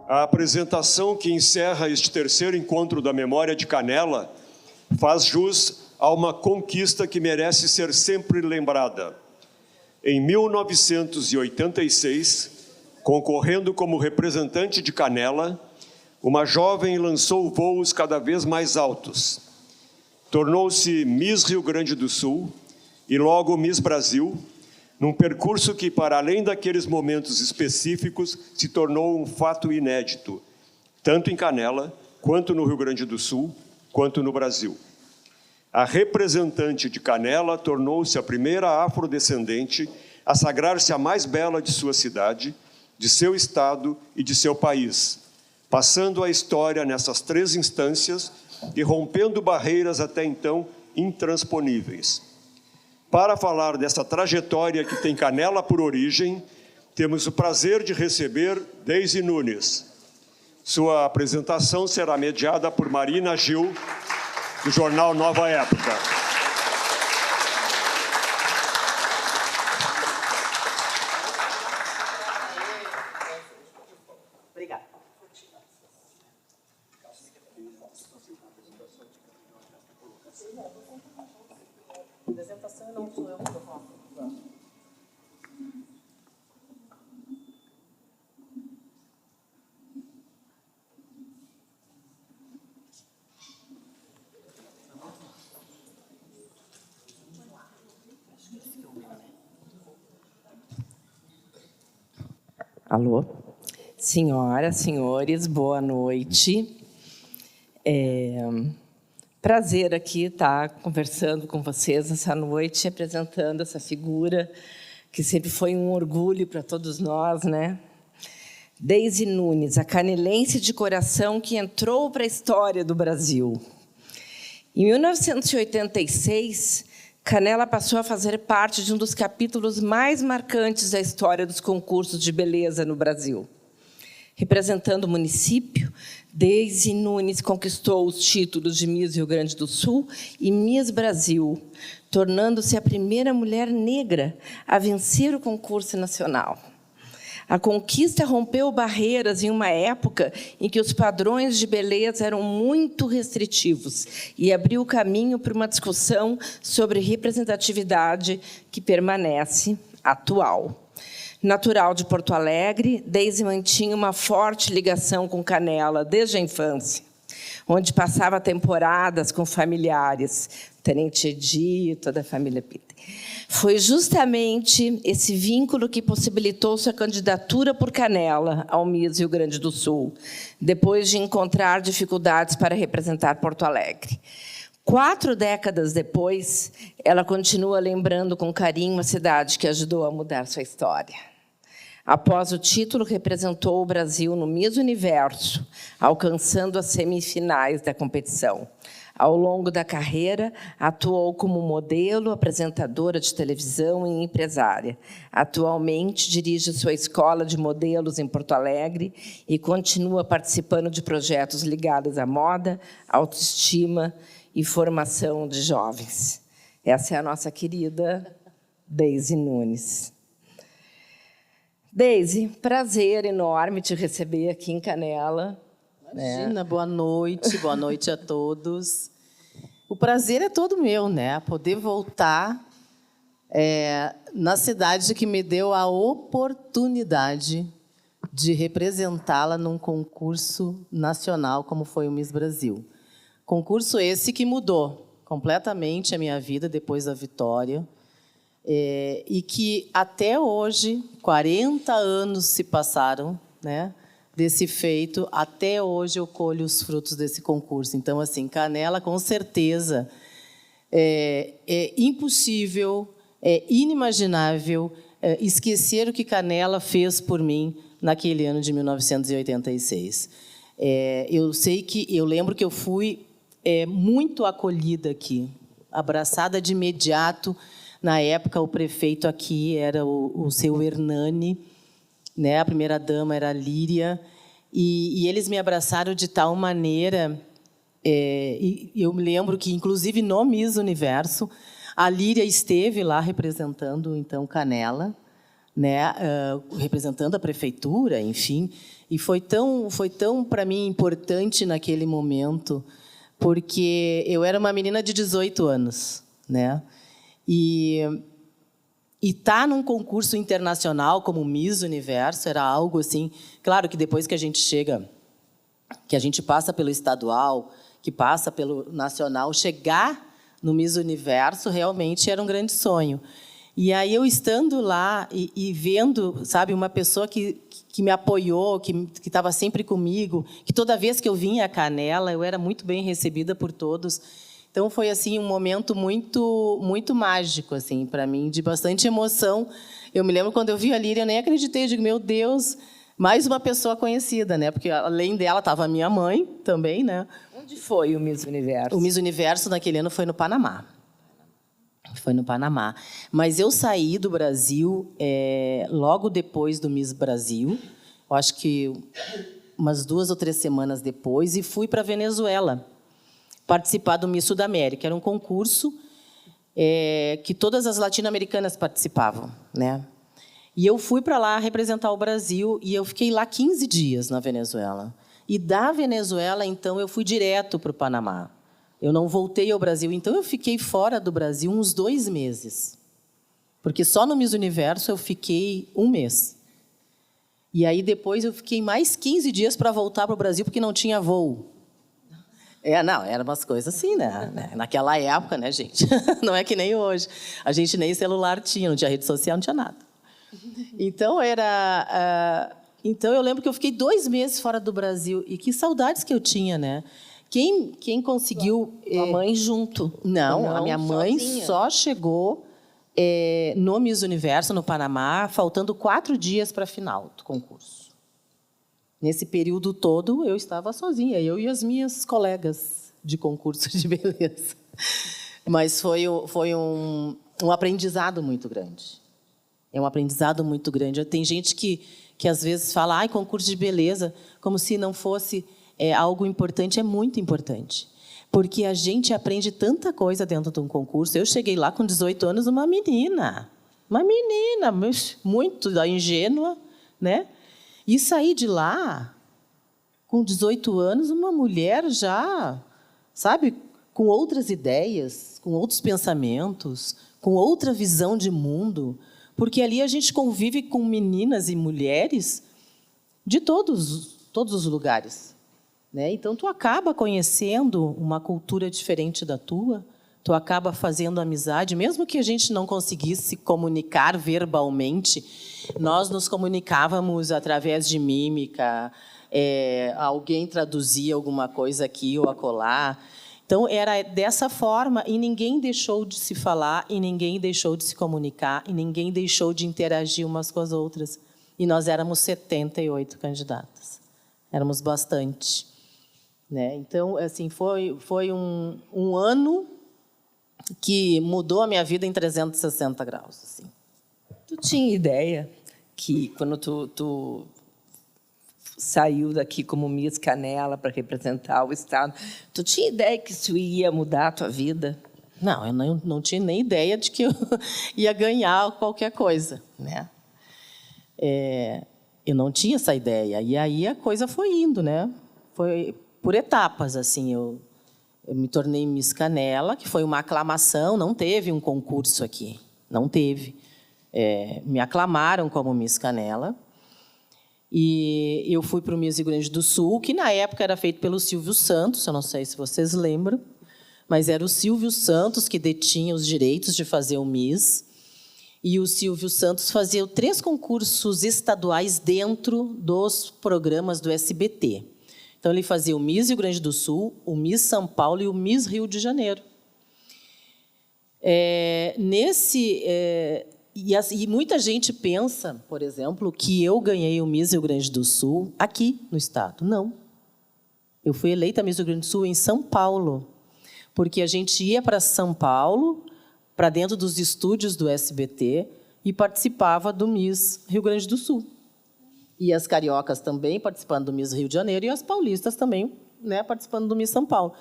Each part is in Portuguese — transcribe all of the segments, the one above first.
A apresentação que encerra este terceiro encontro da Memória de Canela faz jus a uma conquista que merece ser sempre lembrada. Em 1986, concorrendo como representante de Canela, uma jovem lançou voos cada vez mais altos. Tornou-se Miss Rio Grande do Sul e logo Miss Brasil, num percurso que, para além daqueles momentos específicos, se tornou um fato inédito, tanto em Canela, quanto no Rio Grande do Sul, quanto no Brasil. A representante de Canela tornou-se a primeira afrodescendente a sagrar-se a mais bela de sua cidade, de seu estado e de seu país, passando a história nessas três instâncias e rompendo barreiras até então intransponíveis. Para falar dessa trajetória que tem Canela por origem, temos o prazer de receber Deise Nunes. Sua apresentação será mediada por Marina Gil, do jornal Nova Época. Obrigada. A apresentação não sou eu que vou falar. Alô? Senhoras, senhores, boa noite. Prazer aqui estar conversando com vocês essa noite, apresentando essa figura que sempre foi um orgulho para todos nós, né? Deise Nunes, a canelense de coração que entrou para a história do Brasil. Em 1986, Canela passou a fazer parte de um dos capítulos mais marcantes da história dos concursos de beleza no Brasil. Representando o município, Deise Nunes conquistou os títulos de Miss Rio Grande do Sul e Miss Brasil, tornando-se a primeira mulher negra a vencer o concurso nacional. A conquista rompeu barreiras em uma época em que os padrões de beleza eram muito restritivos e abriu o caminho para uma discussão sobre representatividade que permanece atual. Natural de Porto Alegre, Deise mantinha uma forte ligação com Canela desde a infância, onde passava temporadas com familiares, Tenente Edi, toda a família Peter. Foi justamente esse vínculo que possibilitou sua candidatura por Canela ao Miss Rio Grande do Sul, depois de encontrar dificuldades para representar Porto Alegre. 4 décadas depois, ela continua lembrando com carinho a cidade que ajudou a mudar sua história. Após o título, representou o Brasil no Miss Universo, alcançando as semifinais da competição. Ao longo da carreira, atuou como modelo, apresentadora de televisão e empresária. Atualmente, dirige sua escola de modelos em Porto Alegre e continua participando de projetos ligados à moda, autoestima e formação de jovens. Essa é a nossa querida Deise Nunes. Deise, prazer enorme te receber aqui em Canela. Imagina, boa noite a todos. O prazer é todo meu, né? Poder voltar na cidade que me deu a oportunidade de representá-la num concurso nacional, como foi o Miss Brasil. Concurso esse que mudou completamente a minha vida depois da vitória, e que até hoje, 40 anos se passaram, né, desse feito, até hoje eu colho os frutos desse concurso. Então, assim, Canela, com certeza, é impossível, é inimaginável esquecer o que Canela fez por mim naquele ano de 1986. Eu lembro que eu fui muito acolhida aqui, abraçada de imediato. Na época, o prefeito aqui era o seu Hernani, né? A primeira-dama era a Líria, E eles me abraçaram de tal maneira... e eu me lembro que, inclusive, no Miss Universo, a Líria esteve lá representando, então, Canela, né, representando a prefeitura, enfim. E foi tão para mim, importante naquele momento, porque eu era uma menina de 18 anos, né? E estar num concurso internacional como Miss Universo era algo assim... Claro que depois que a gente chega, que a gente passa pelo estadual, que passa pelo nacional, chegar no Miss Universo realmente era um grande sonho. E aí, eu estando lá e vendo, sabe, uma pessoa que me apoiou, que estava sempre comigo, que toda vez que eu vinha a Canela, eu era muito bem recebida por todos. Então, foi assim um momento muito, muito mágico assim, para mim, de bastante emoção. Eu me lembro quando eu vi a Líria, eu nem acreditei. Eu digo, meu Deus, mais uma pessoa conhecida, né? Porque, além dela, estava a minha mãe também, né? Onde foi o Miss Universo? O Miss Universo, naquele ano, foi no Panamá. Foi no Panamá. Mas eu saí do Brasil logo depois do Miss Brasil, eu acho que umas 2 ou 3 semanas depois, e fui para a Venezuela participar do Miss Sudamérica. Era um concurso que todas as latino-americanas participavam, né? E eu fui para lá representar o Brasil, e eu fiquei lá 15 dias na Venezuela. E da Venezuela, então, eu fui direto para o Panamá. Eu não voltei ao Brasil, então eu fiquei fora do Brasil uns 2 meses. Porque só no Miss Universo eu fiquei 1 mês. E aí depois eu fiquei mais 15 dias para voltar para o Brasil, porque não tinha voo. Não, eram umas coisas assim, né? Naquela época, né, gente? Não é que nem hoje. A gente nem celular tinha, não tinha rede social, não tinha nada. Então, então eu lembro que eu fiquei 2 meses fora do Brasil. E que saudades que eu tinha, né? Quem conseguiu... A mãe junto? Não, a minha mãe sozinha. Só chegou no Miss Universo, no Panamá, faltando 4 dias para a final do concurso. Nesse período todo, eu estava sozinha, eu e as minhas colegas de concurso de beleza. Mas foi um aprendizado muito grande. É um aprendizado muito grande. Tem gente que às vezes fala, ai, concurso de beleza, como se não fosse... algo importante. É muito importante, porque a gente aprende tanta coisa dentro de um concurso. Eu cheguei lá com 18 anos, uma menina muito ingênua, né? E saí de lá com 18 anos, uma mulher já, sabe, com outras ideias, com outros pensamentos, com outra visão de mundo, porque ali a gente convive com meninas e mulheres de todos os lugares. Né? Então, tu acaba conhecendo uma cultura diferente da tua, tu acaba fazendo amizade, mesmo que a gente não conseguisse se comunicar verbalmente, nós nos comunicávamos através de mímica, alguém traduzia alguma coisa aqui ou acolá. Então, era dessa forma, e ninguém deixou de se falar, e ninguém deixou de se comunicar, e ninguém deixou de interagir umas com as outras. E nós éramos 78 candidatas. Éramos bastante. Né? Então, assim, foi um ano que mudou a minha vida em 360 graus. Assim. Tu tinha ideia que, quando tu saiu daqui como Miss Canela para representar o Estado, tu tinha ideia que isso ia mudar a tua vida? Não, eu não tinha nem ideia de que eu ia ganhar qualquer coisa. Né? Eu não tinha essa ideia. E aí a coisa foi indo. Né? Foi por etapas. Assim, eu me tornei Miss Canela, que foi uma aclamação, não teve um concurso aqui. Não teve. Me aclamaram como Miss Canela. E eu fui para o Miss Rio Grande do Sul, que, na época, era feito pelo Silvio Santos, eu não sei se vocês lembram, mas era o Silvio Santos que detinha os direitos de fazer o Miss. E o Silvio Santos fazia 3 concursos estaduais dentro dos programas do SBT. Então, ele fazia o Miss Rio Grande do Sul, o Miss São Paulo e o Miss Rio de Janeiro. E muita gente pensa, por exemplo, que eu ganhei o Miss Rio Grande do Sul aqui no Estado. Não. Eu fui eleita Miss Rio Grande do Sul em São Paulo, porque a gente ia para São Paulo, para dentro dos estúdios do SBT, e participava do Miss Rio Grande do Sul. E as cariocas também participando do Miss Rio de Janeiro e as paulistas também, né, participando do Miss São Paulo.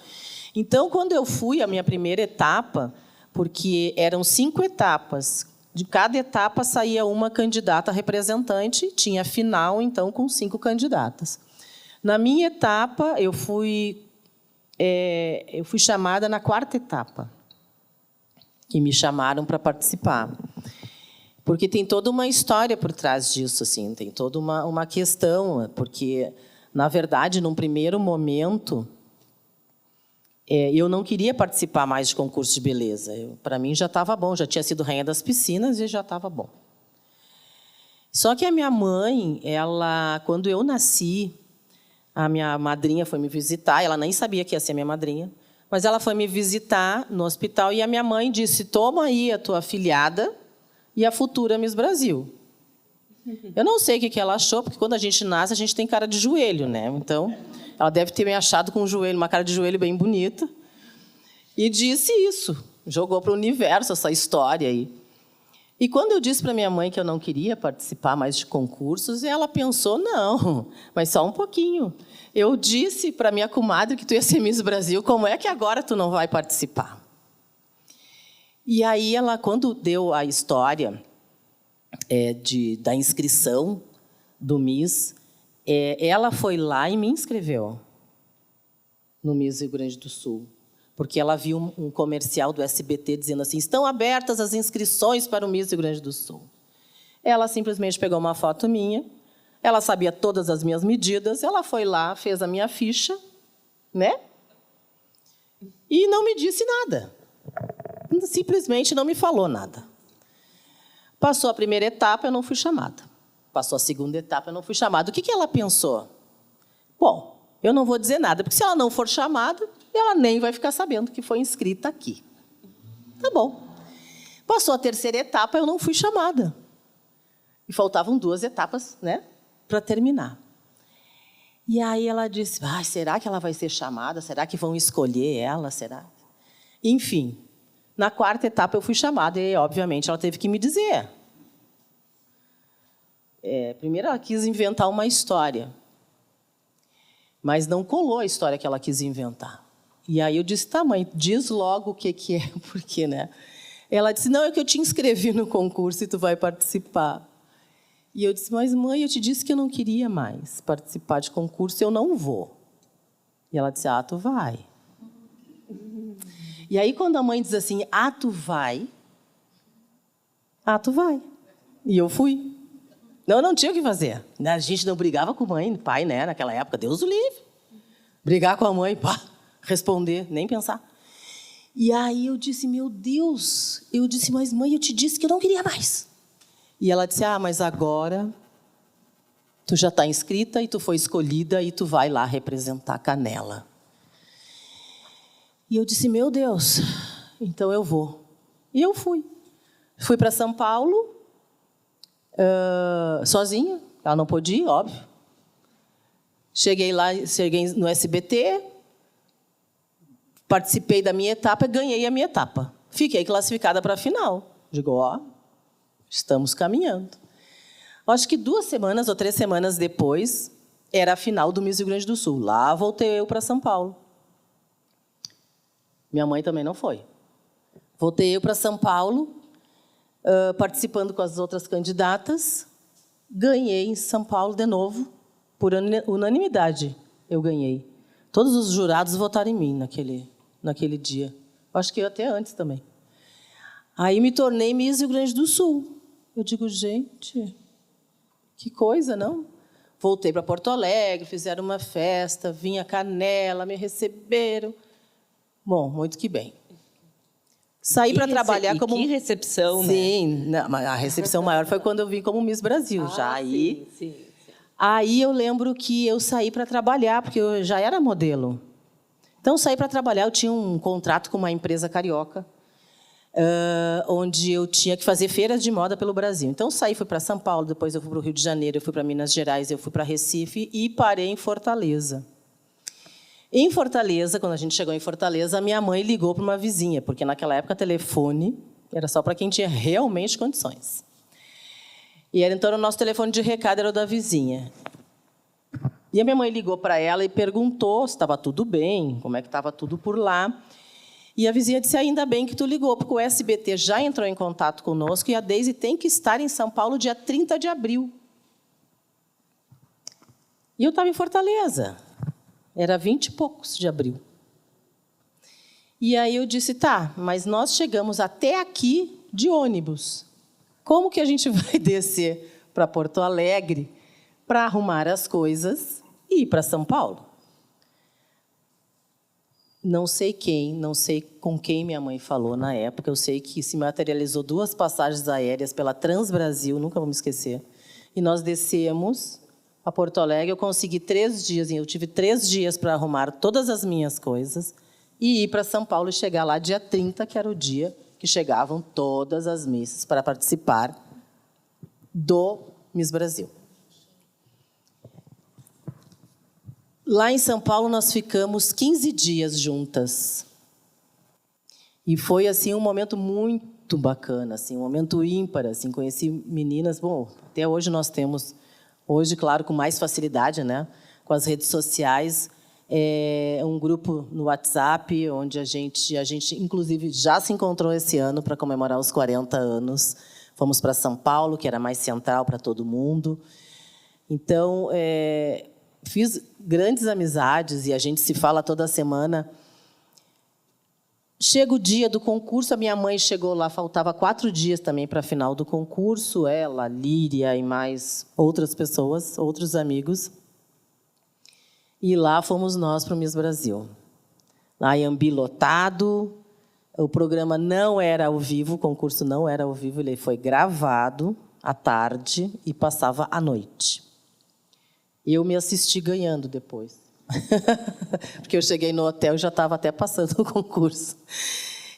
Então, quando eu fui, a minha primeira etapa, porque eram 5 etapas, de cada etapa saía uma candidata representante, tinha final, então, com 5 candidatas. Na minha etapa, eu fui chamada na 4ª etapa, que me chamaram para participar. Porque tem toda uma história por trás disso, assim, tem toda uma questão, porque, na verdade, num primeiro momento, eu não queria participar mais de concurso de beleza. Para mim já estava bom, já tinha sido rainha das piscinas e já estava bom. Só que a minha mãe, quando eu nasci, a minha madrinha foi me visitar, ela nem sabia que ia ser minha madrinha, mas ela foi me visitar no hospital e a minha mãe disse: toma aí a tua afilhada e a futura Miss Brasil. Eu não sei o que ela achou, porque quando a gente nasce, a gente tem cara de joelho, né? Então, ela deve ter me achado com uma cara de joelho bem bonita. E disse isso. Jogou para o universo essa história aí. E quando eu disse para minha mãe que eu não queria participar mais de concursos, ela pensou: não, mas só um pouquinho. Eu disse para minha comadre que tu ia ser Miss Brasil, como é que agora tu não vai participar? E aí, ela, quando deu a história da inscrição do Miss, ela foi lá e me inscreveu no Miss Rio Grande do Sul, porque ela viu um comercial do SBT dizendo assim: estão abertas as inscrições para o Miss Rio Grande do Sul. Ela simplesmente pegou uma foto minha, ela sabia todas as minhas medidas, ela foi lá, fez a minha ficha, né? E não me disse nada. Simplesmente não me falou nada. Passou a primeira etapa, eu não fui chamada. Passou a segunda etapa, eu não fui chamada. O que ela pensou? Bom, eu não vou dizer nada, porque se ela não for chamada, ela nem vai ficar sabendo que foi inscrita aqui. Tá bom. Passou a terceira etapa, eu não fui chamada. E faltavam 2 etapas, né, para terminar. E aí ela disse: será que ela vai ser chamada? Será que vão escolher ela? Será? Enfim, na 4ª etapa eu fui chamada e, obviamente, ela teve que me dizer. Primeiro, ela quis inventar uma história, mas não colou a história que ela quis inventar. E aí eu disse: tá, mãe, diz logo o que é, porque, né? Ela disse: não, é que eu te inscrevi no concurso e tu vai participar. E eu disse: mas, mãe, eu te disse que eu não queria mais participar de concurso, eu não vou. E ela disse: tu vai. E aí, quando a mãe diz assim: tu vai, tu vai. E eu fui. Não, eu não tinha o que fazer. A gente não brigava com mãe, pai, né? Naquela época, Deus o livre. Brigar com a mãe, responder, nem pensar. E aí eu disse: meu Deus. Eu disse: mas, mãe, eu te disse que eu não queria mais. E ela disse: mas agora tu já está inscrita e tu foi escolhida e tu vai lá representar Canela. E eu disse: meu Deus, então eu vou. E eu fui. Fui para São Paulo, sozinha, ela não podia ir, óbvio. Cheguei no SBT, participei da minha etapa, ganhei a minha etapa. Fiquei classificada para a final. Digo: estamos caminhando. Acho que 2 semanas ou 3 semanas depois, era a final do Miss Rio Grande do Sul. Lá voltei eu para São Paulo. Minha mãe também não foi. Voltei eu para São Paulo, participando com as outras candidatas. Ganhei em São Paulo de novo, por unanimidade. Eu ganhei. Todos os jurados votaram em mim naquele dia. Acho que eu até antes também. Aí me tornei Miss Rio Grande do Sul. Eu digo: gente, que coisa, não? Voltei para Porto Alegre, fizeram uma festa, vinha Canela, me receberam. Bom, muito que bem. Saí para trabalhar como... Que recepção, né? Sim, não, a recepção maior foi quando eu vim como Miss Brasil. Sim. Aí eu lembro que eu saí para trabalhar, porque eu já era modelo. Então, eu saí para trabalhar, eu tinha um contrato com uma empresa carioca, onde eu tinha que fazer feiras de moda pelo Brasil. Então, eu saí, fui para São Paulo, depois eu fui para o Rio de Janeiro, eu fui para Minas Gerais, eu fui para Recife e parei em Fortaleza. Em Fortaleza, quando a gente chegou em Fortaleza, a minha mãe ligou para uma vizinha, porque naquela época telefone era só para quem tinha realmente condições. E era, então, o nosso telefone de recado era o da vizinha. E a minha mãe ligou para ela e perguntou se estava tudo bem, como é que estava tudo por lá. E a vizinha disse, ainda bem que tu ligou, porque o SBT já entrou em contato conosco e a Deise tem que estar em São Paulo dia 30 de abril. E eu estava em Fortaleza. Era 20 e poucos de abril. E aí eu disse, tá, mas nós chegamos até aqui de ônibus. Como que a gente vai descer para Porto Alegre para arrumar as coisas e ir para São Paulo? Não sei com quem minha mãe falou na época. Eu sei que se materializou 2 passagens aéreas pela Transbrasil, nunca vou me esquecer. E nós descemos a Porto Alegre. Eu consegui 3 dias, eu tive 3 dias para arrumar todas as minhas coisas e ir para São Paulo e chegar lá dia 30, que era o dia que chegavam todas as missas para participar do Miss Brasil. Lá em São Paulo, nós ficamos 15 dias juntas. E foi assim um momento muito bacana, assim, um momento ímpar. Assim, conheci meninas... Bom, até hoje nós temos... Hoje, claro, com mais facilidade, né? Com as redes sociais, um grupo no WhatsApp, onde a gente, inclusive, já se encontrou esse ano para comemorar os 40 anos. Fomos para São Paulo, que era mais central para todo mundo. Então, fiz grandes amizades e a gente se fala toda semana. Chega o dia do concurso, a minha mãe chegou lá, faltava 4 dias também para a final do concurso, ela, Líria e mais outras pessoas, outros amigos. E lá fomos nós para o Miss Brasil. Lá em Ambi lotado, o programa não era ao vivo, o concurso não era ao vivo, ele foi gravado à tarde e passava à noite. Eu me assisti ganhando depois. Porque eu cheguei no hotel e já estava até passando o concurso.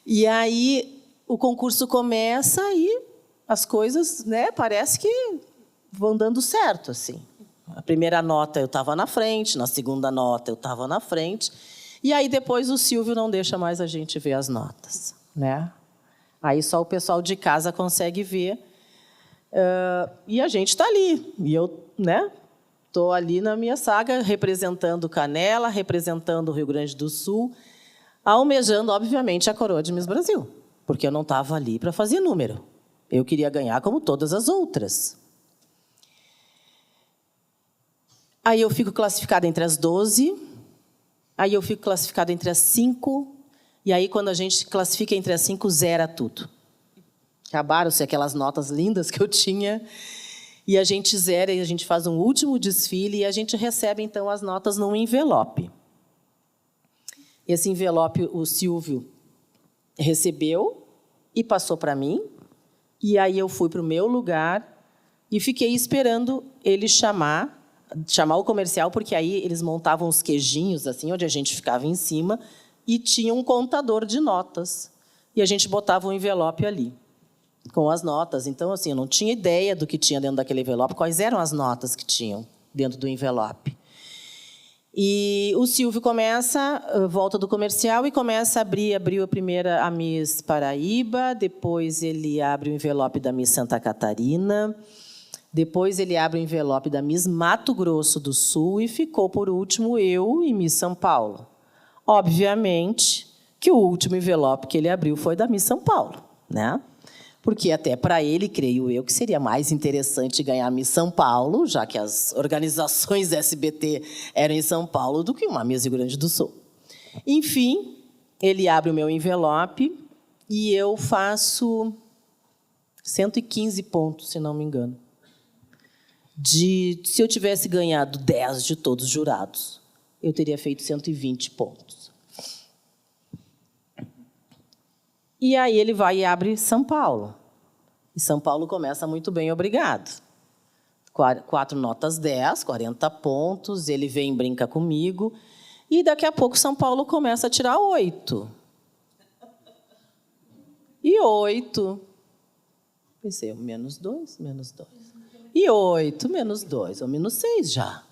E aí o concurso começa e as coisas, né, parece que vão dando certo, assim. A primeira nota eu estava na frente, na segunda nota eu estava na frente, e aí depois o Silvio não deixa mais a gente ver as notas, né? Aí só o pessoal de casa consegue ver, e a gente está ali. E eu, né? Estou ali na minha saga, representando Canela, representando o Rio Grande do Sul, almejando, obviamente, a coroa de Miss Brasil, porque eu não estava ali para fazer número. Eu queria ganhar como todas as outras. Aí eu fico classificada entre as 12, aí eu fico classificada entre as 5, e aí, quando a gente classifica entre as 5, zera tudo. Acabaram-se aquelas notas lindas que eu tinha, e a gente zera, e a gente faz um último desfile, e a gente recebe, então, as notas num envelope. Esse envelope o Silvio recebeu e passou para mim, e aí eu fui para o meu lugar e fiquei esperando ele chamar o comercial, porque aí eles montavam os queijinhos, assim, onde a gente ficava em cima, e tinha um contador de notas. E a gente botava um envelope ali, com as notas. Então, assim, eu não tinha ideia do que tinha dentro daquele envelope, quais eram as notas que tinham dentro do envelope. E o Silvio volta do comercial e começa a abriu a primeira a Miss Paraíba, depois ele abre o envelope da Miss Santa Catarina, depois ele abre o envelope da Miss Mato Grosso do Sul e ficou, por último, eu e Miss São Paulo. Obviamente que o último envelope que ele abriu foi da Miss São Paulo, né? Porque até para ele, creio eu, que seria mais interessante ganhar a Miss São Paulo, já que as organizações SBT eram em São Paulo, do que uma Miss Rio Grande do Sul. Enfim, ele abre o meu envelope e eu faço 115 pontos, se não me engano. Se eu tivesse ganhado 10 de todos os jurados, eu teria feito 120 pontos. E aí ele vai e abre São Paulo. E São Paulo começa muito bem, obrigado. 4 notas 10, 40 pontos, ele vem e brinca comigo, e daqui a pouco São Paulo começa a tirar 8. E 8. Pensei, menos 2, menos 2. E 8, menos 2, ou menos 6 já.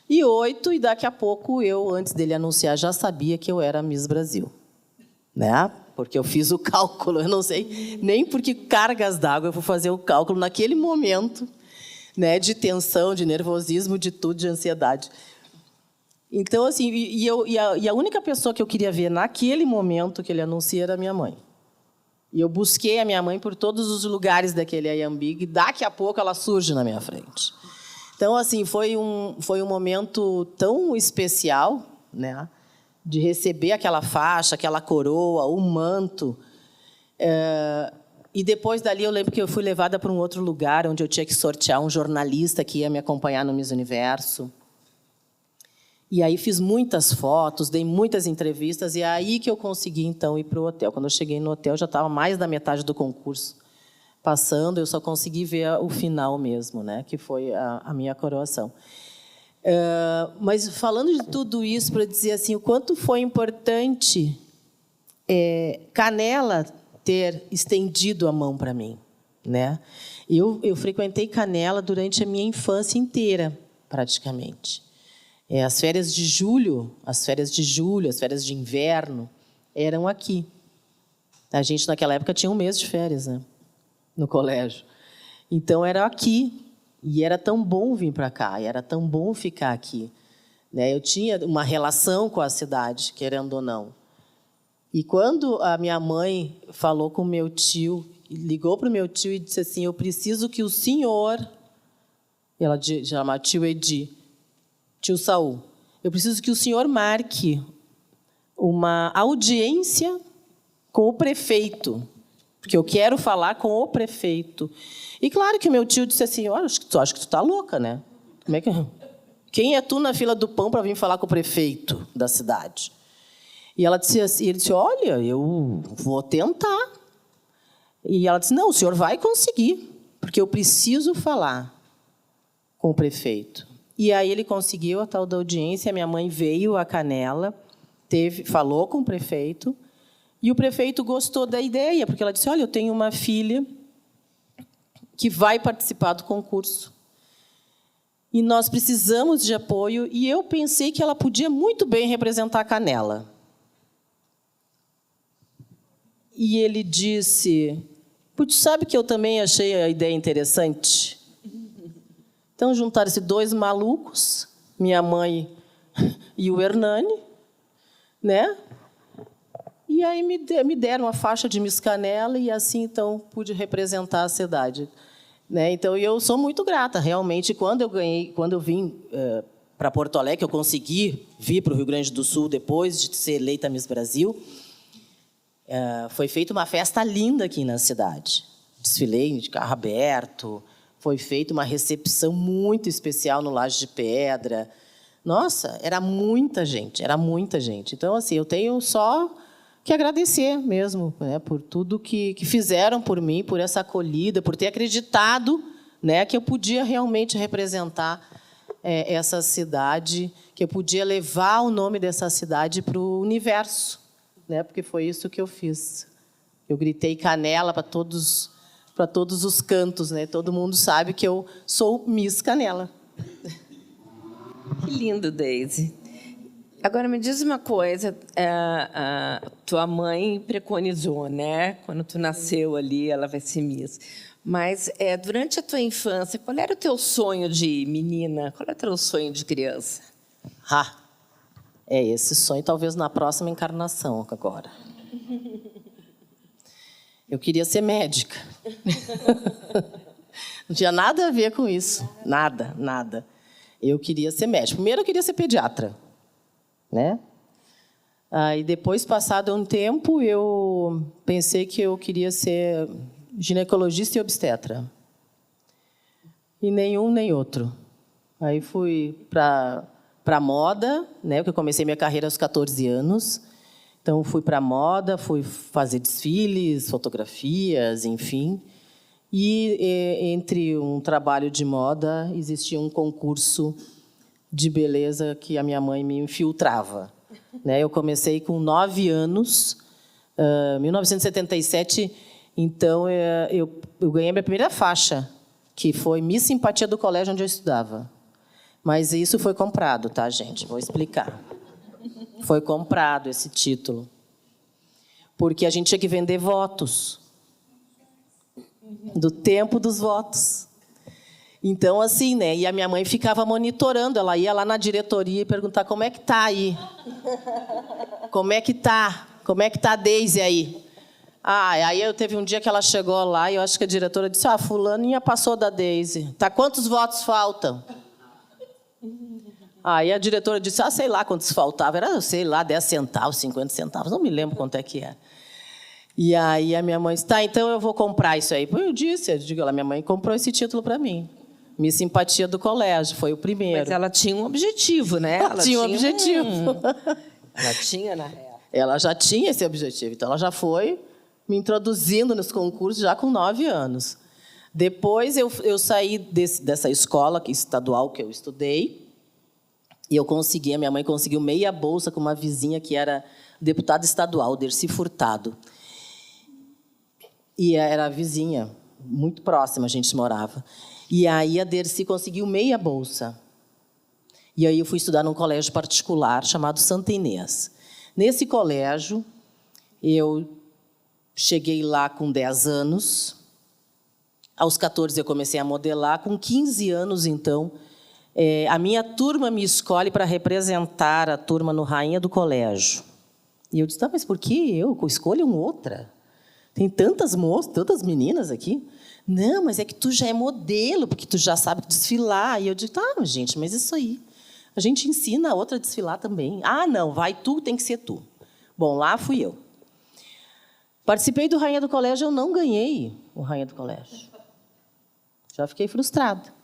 E 8, e daqui a pouco eu, antes dele anunciar, já sabia que eu era Miss Brasil. Né? Porque eu fiz o cálculo, eu não sei nem por que cargas d'água eu vou fazer o cálculo naquele momento. né, de tensão, de nervosismo, de tudo, de ansiedade. Então, assim, a única pessoa que eu queria ver naquele momento que ele anuncia era a minha mãe. E eu busquei a minha mãe por todos os lugares daquele Iambique, e daqui a pouco ela surge na minha frente. Então, assim, foi um momento tão especial, né, de receber aquela faixa, aquela coroa, o manto. E depois dali eu lembro que eu fui levada para um outro lugar onde eu tinha que sortear um jornalista que ia me acompanhar no Miss Universo. E aí fiz muitas fotos, dei muitas entrevistas, e é aí que eu consegui, então, ir para o hotel. Quando eu cheguei no hotel, já estava mais da metade do concurso passando, eu só consegui ver o final mesmo, né, que foi a minha coroação. Mas falando de tudo isso, para dizer assim, o quanto foi importante Canela ter estendido a mão para mim, né? Eu frequentei Canela durante a minha infância inteira, praticamente. As férias de julho, as férias de inverno, eram aqui. A gente, naquela época, tinha um mês de férias, né, no colégio. Então, era aqui. E era tão bom vir para cá, e era tão bom ficar aqui, né? Eu tinha uma relação com a cidade, querendo ou não. E quando a minha mãe falou com o meu tio, ligou para o meu tio e disse assim, eu preciso que o senhor, ela chama tio Edi, tio Saul, eu preciso que o senhor marque uma audiência com o prefeito, porque eu quero falar com o prefeito. E claro que o meu tio disse assim, olha, acho que tu está louca, né? Como é que... Quem é tu na fila do pão para vir falar com o prefeito da cidade? E ela disse assim, ele disse, olha, eu vou tentar. E ela disse, não, o senhor vai conseguir, porque eu preciso falar com o prefeito. E aí ele conseguiu a tal da audiência, a minha mãe veio a Canela, falou com o prefeito, e o prefeito gostou da ideia, porque ela disse, olha, eu tenho uma filha que vai participar do concurso. E nós precisamos de apoio, e eu pensei que ela podia muito bem representar a Canela. E ele disse, putz, sabe que eu também achei a ideia interessante? Então, juntaram-se dois malucos, minha mãe e o Hernani, né? E aí me deram a faixa de Miss Canela, e assim, então, pude representar a cidade. Né? Então, eu sou muito grata, realmente. Quando eu vim para Porto Alegre, eu consegui vir para o Rio Grande do Sul depois de ser eleita Miss Brasil, foi feita uma festa linda aqui na cidade. Desfilei de carro aberto, foi feita uma recepção muito especial no Laje de Pedra. Nossa, era muita gente, era muita gente. Então, assim, eu tenho só que agradecer mesmo, né, por tudo que fizeram por mim, por essa acolhida, por ter acreditado, né, que eu podia realmente representar essa cidade, que eu podia levar o nome dessa cidade para o universo, né, porque foi isso que eu fiz. Eu gritei Canela para todos os cantos, né? Todo mundo sabe que eu sou Miss Canela. Que lindo, Deise. Agora, me diz uma coisa, tua mãe preconizou, né? Quando tu nasceu ali, ela vai ser Miss. Mas, durante a tua infância, qual era o teu sonho de menina? Qual era o teu sonho de criança? Esse sonho, talvez na próxima encarnação agora. Eu queria ser médica. Não tinha nada a ver com isso. Nada, nada. Eu queria ser médica. Primeiro, eu queria ser pediatra, né? Aí, depois, passado um tempo, eu pensei que eu queria ser ginecologista e obstetra. E nenhum nem outro. Aí fui para a moda, né? Porque eu comecei minha carreira aos 14 anos. Então, fui para a moda, fui fazer desfiles, fotografias, enfim. E, entre um trabalho de moda, existia um concurso de beleza que a minha mãe me infiltrava. Né? Eu comecei com 9 anos, 1977, então eu ganhei a minha primeira faixa, que foi Miss Simpatia do colégio onde eu estudava. Mas isso foi comprado, tá, gente? Vou explicar. Foi comprado esse título, porque a gente tinha que vender votos, do tempo dos votos. Então, assim, né? E a minha mãe ficava monitorando. Ela ia lá na diretoria e perguntar como é que tá aí. Como é que tá? Como é que tá a Deise aí? Aí teve um dia que ela chegou lá e eu acho que a diretora disse: fulaninha passou da Deise. Tá, quantos votos faltam? Aí a diretora disse: sei lá quantos faltavam. Era, sei lá, 10 centavos, 50 centavos. Não me lembro quanto é que era. E aí a minha mãe disse: tá, então eu vou comprar isso aí. Eu digo, minha mãe comprou esse título para mim. Minha simpatia do colégio, foi o primeiro. Mas ela tinha um objetivo, né? Ela tinha um objetivo. Ela tinha, na real. Ela já tinha esse objetivo. Então, ela já foi me introduzindo nos concursos já com 9 anos. Depois, eu saí dessa escola estadual que eu estudei e a minha mãe conseguiu meia bolsa com uma vizinha que era deputada estadual, Dercy Furtado. E era a vizinha, muito próxima a gente morava. E aí a Dercy conseguiu meia bolsa. E aí eu fui estudar num colégio particular chamado Santa Inês. Nesse colégio, eu cheguei lá com 10 anos. Aos 14 eu comecei a modelar. Com 15 anos, então, a minha turma me escolhe para representar a turma no Rainha do Colégio. E eu disse: mas por que eu escolho outra? Tem tantas moças, tantas meninas aqui. Não, mas é que tu já é modelo, porque tu já sabe desfilar. E eu digo: gente, mas isso aí, a gente ensina a outra a desfilar também. Não, vai tu, tem que ser tu. Bom, lá fui eu. Participei do Rainha do Colégio, eu não ganhei o Rainha do Colégio. Já fiquei frustrada.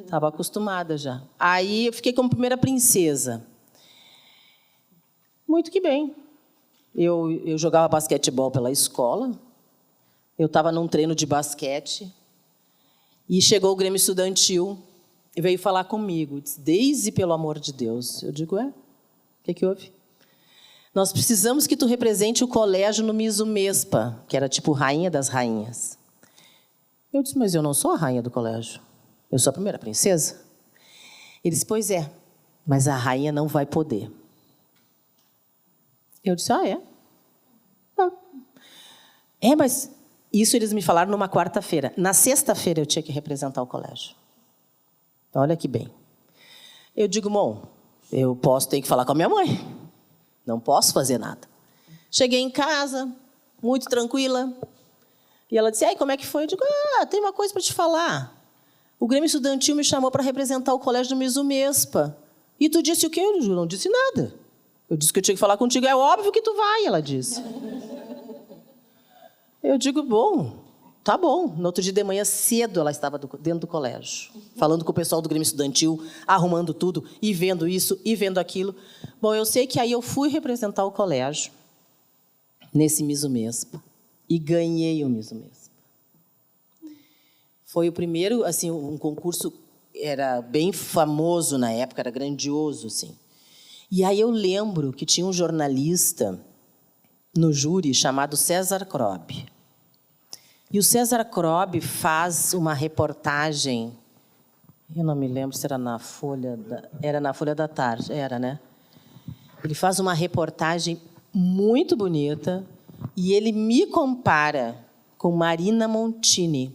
Estava acostumada já. Aí eu fiquei como primeira princesa. Muito que bem. Eu jogava basquetebol pela escola. Eu estava num treino de basquete. E chegou o Grêmio Estudantil e veio falar comigo. Disse: Deise, pelo amor de Deus. Eu digo: o que houve? Nós precisamos que tu represente o colégio no Miss Umespa, que era tipo rainha das rainhas. Eu disse: mas eu não sou a rainha do colégio. Eu sou a primeira princesa. Ele disse: pois é, mas a rainha não vai poder. Eu disse: é? Mas isso eles me falaram numa quarta-feira. Na sexta-feira eu tinha que representar o colégio. Olha que bem. Eu digo: bom, eu ter que falar com a minha mãe. Não posso fazer nada. Cheguei em casa, muito tranquila. E ela disse: como é que foi? Eu digo: tem uma coisa para te falar. O Grêmio Estudantil me chamou para representar o colégio do Miss Umespa. E tu disse o quê? Eu não disse nada. Eu disse que eu tinha que falar contigo. É óbvio que tu vai, ela disse. Eu digo: bom, tá bom. No outro dia de manhã, cedo, ela estava dentro do colégio, falando com o pessoal do Grêmio Estudantil, arrumando tudo, e vendo isso, e vendo aquilo. Bom, eu sei que aí eu fui representar o colégio nesse Miss Umespa e ganhei o Miss Umespa. Foi o primeiro, assim, um concurso, era bem famoso na época, era grandioso, assim. E aí eu lembro que tinha um jornalista no júri chamado César Crobe. E o César Crobe faz uma reportagem, eu não me lembro se era na Folha da Tarde, era, né? Ele faz uma reportagem muito bonita e ele me compara com Marina Montini,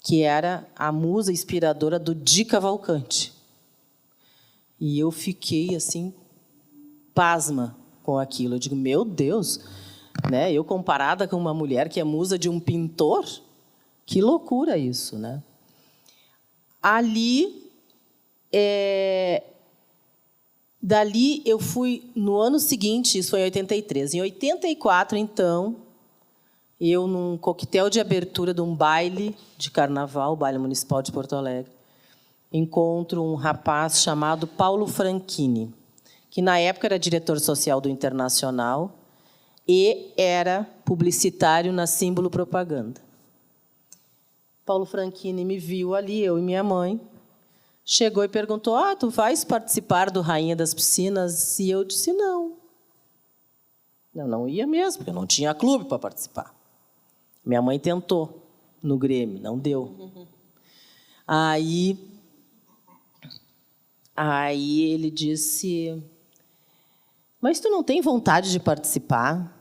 que era a musa inspiradora do Di Cavalcanti. E eu fiquei, assim, pasma com aquilo. Eu digo: meu Deus, né? Eu comparada com uma mulher que é musa de um pintor, que loucura isso, né? Ali, dali eu fui no ano seguinte, isso foi em 83. Em 84, então, eu num coquetel de abertura de um baile de carnaval, o Baile Municipal de Porto Alegre, encontro um rapaz chamado Paulo Franchini, que na época era diretor social do Internacional e era publicitário na Símbolo Propaganda. Paulo Franchini me viu ali, eu e minha mãe, chegou e perguntou: tu vais participar do Rainha das Piscinas? E eu disse: não. Eu não ia mesmo, porque eu não tinha clube para participar. Minha mãe tentou no Grêmio, não deu. Aí ele disse: mas tu não tem vontade de participar?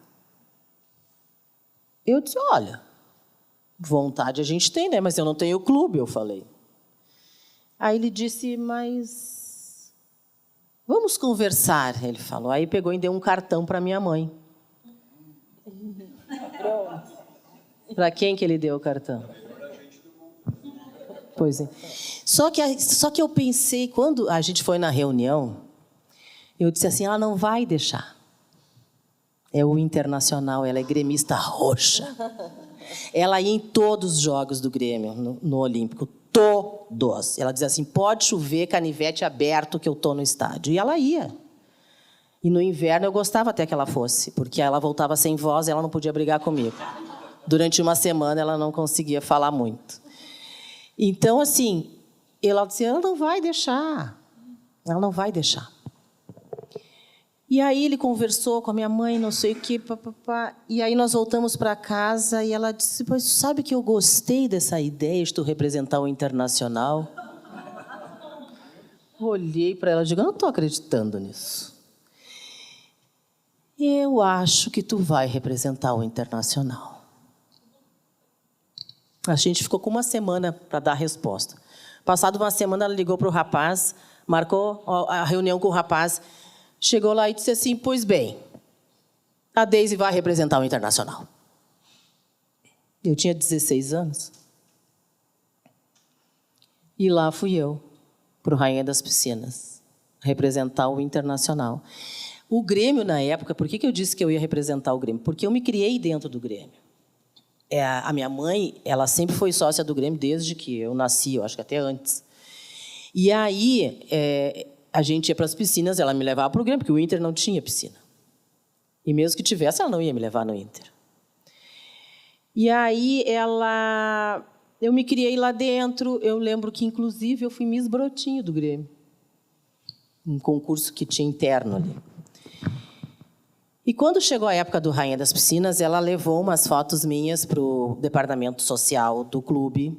Eu disse: olha, vontade a gente tem, né? Mas eu não tenho clube, eu falei. Aí ele disse, mas vamos conversar, ele falou. Aí pegou e deu um cartão para minha mãe. Para quem que ele deu o cartão? Pois é. Só que eu pensei, quando a gente foi na reunião, eu disse assim, ela não vai deixar. É o Internacional, ela é gremista roxa. Ela ia em todos os jogos do Grêmio, no Olímpico, todos. Ela dizia assim, pode chover, canivete aberto, que eu estou no estádio. E ela ia. E no inverno eu gostava até que ela fosse, porque ela voltava sem voz e ela não podia brigar comigo. Durante uma semana ela não conseguia falar muito. Então, assim, ela dizia, ela não vai deixar. Ela não vai deixar. E aí ele conversou com a minha mãe, não sei o quê, papapá. E aí nós voltamos para casa e ela disse, pois sabe que eu gostei dessa ideia de tu representar o Internacional? Olhei para ela e digo, eu não estou acreditando nisso. Eu acho que tu vai representar o Internacional. A gente ficou com uma semana para dar a resposta. Passado uma semana, ela ligou para o rapaz, marcou a reunião com o rapaz, chegou lá e disse assim, pois bem, a Deise vai representar o Internacional. Eu tinha 16 anos. E lá fui eu, para o Rainha das Piscinas, representar o Internacional. O Grêmio, na época, por que eu disse que eu ia representar o Grêmio? Porque eu me criei dentro do Grêmio. A minha mãe, ela sempre foi sócia do Grêmio desde que eu nasci, eu acho que até antes. E aí, a gente ia para as piscinas, ela me levava para o Grêmio, porque o Inter não tinha piscina. E mesmo que tivesse, ela não ia me levar no Inter. E aí, eu me criei lá dentro, eu lembro que, inclusive, eu fui Miss Brotinho do Grêmio. Um concurso que tinha interno ali. E quando chegou a época do Rainha das Piscinas, ela levou umas fotos minhas para o departamento social do clube.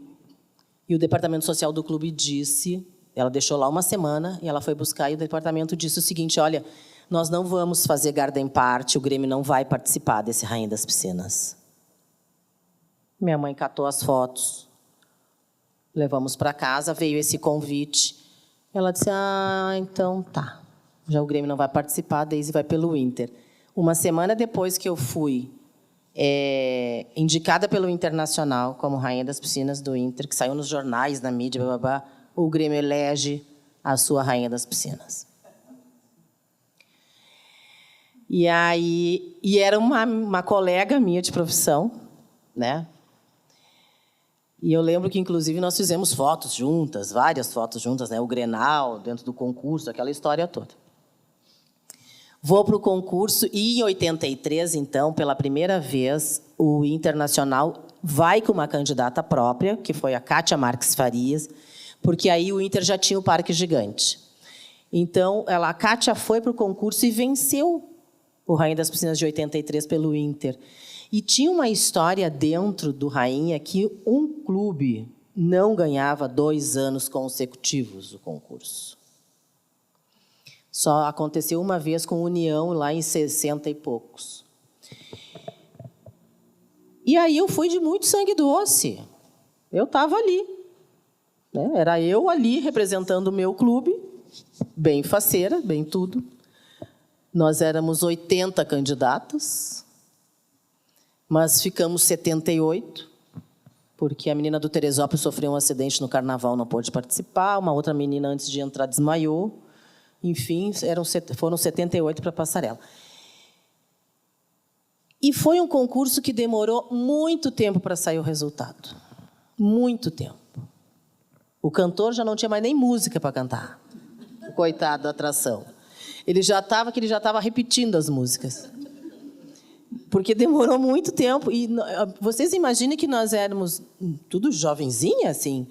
E o departamento social do clube disse, ela deixou lá uma semana, e ela foi buscar, e o departamento disse o seguinte, olha, nós não vamos fazer garden party, o Grêmio não vai participar desse Rainha das Piscinas. Minha mãe catou as fotos, levamos para casa, veio esse convite. Ela disse, então tá, já o Grêmio não vai participar, a Deise vai pelo Inter. Uma semana depois que eu fui indicada pelo Internacional como Rainha das Piscinas do Inter, que saiu nos jornais, na mídia, blá, blá, blá, o Grêmio elege a sua Rainha das Piscinas. E era uma colega minha de profissão, né? E eu lembro que, inclusive, nós fizemos fotos juntas, várias fotos juntas, né? O Grenal, dentro do concurso, aquela história toda. Vou para o concurso e, em 83, então, pela primeira vez, o Internacional vai com uma candidata própria, que foi a Kátia Marques Farias, porque aí o Inter já tinha o Parque Gigante. Então, a Kátia foi para o concurso e venceu o Rainha das Piscinas de 83 pelo Inter. E tinha uma história dentro do Rainha que um clube não ganhava 2 anos consecutivos o concurso. Só aconteceu uma vez com União, lá em 60 e poucos. E aí eu fui de muito sangue doce. Eu estava ali. Né? Era eu ali representando o meu clube, bem faceira, bem tudo. Nós éramos 80 candidatos, mas ficamos 78, porque a menina do Teresópolis sofreu um acidente no carnaval, não pôde participar, uma outra menina, antes de entrar, desmaiou. Enfim, foram 78 para a passarela. E foi um concurso que demorou muito tempo para sair o resultado. Muito tempo. O cantor já não tinha mais nem música para cantar. O coitado da atração. Ele já estava repetindo as músicas. Porque demorou muito tempo. E vocês imaginem que nós éramos tudo jovenzinha, assim,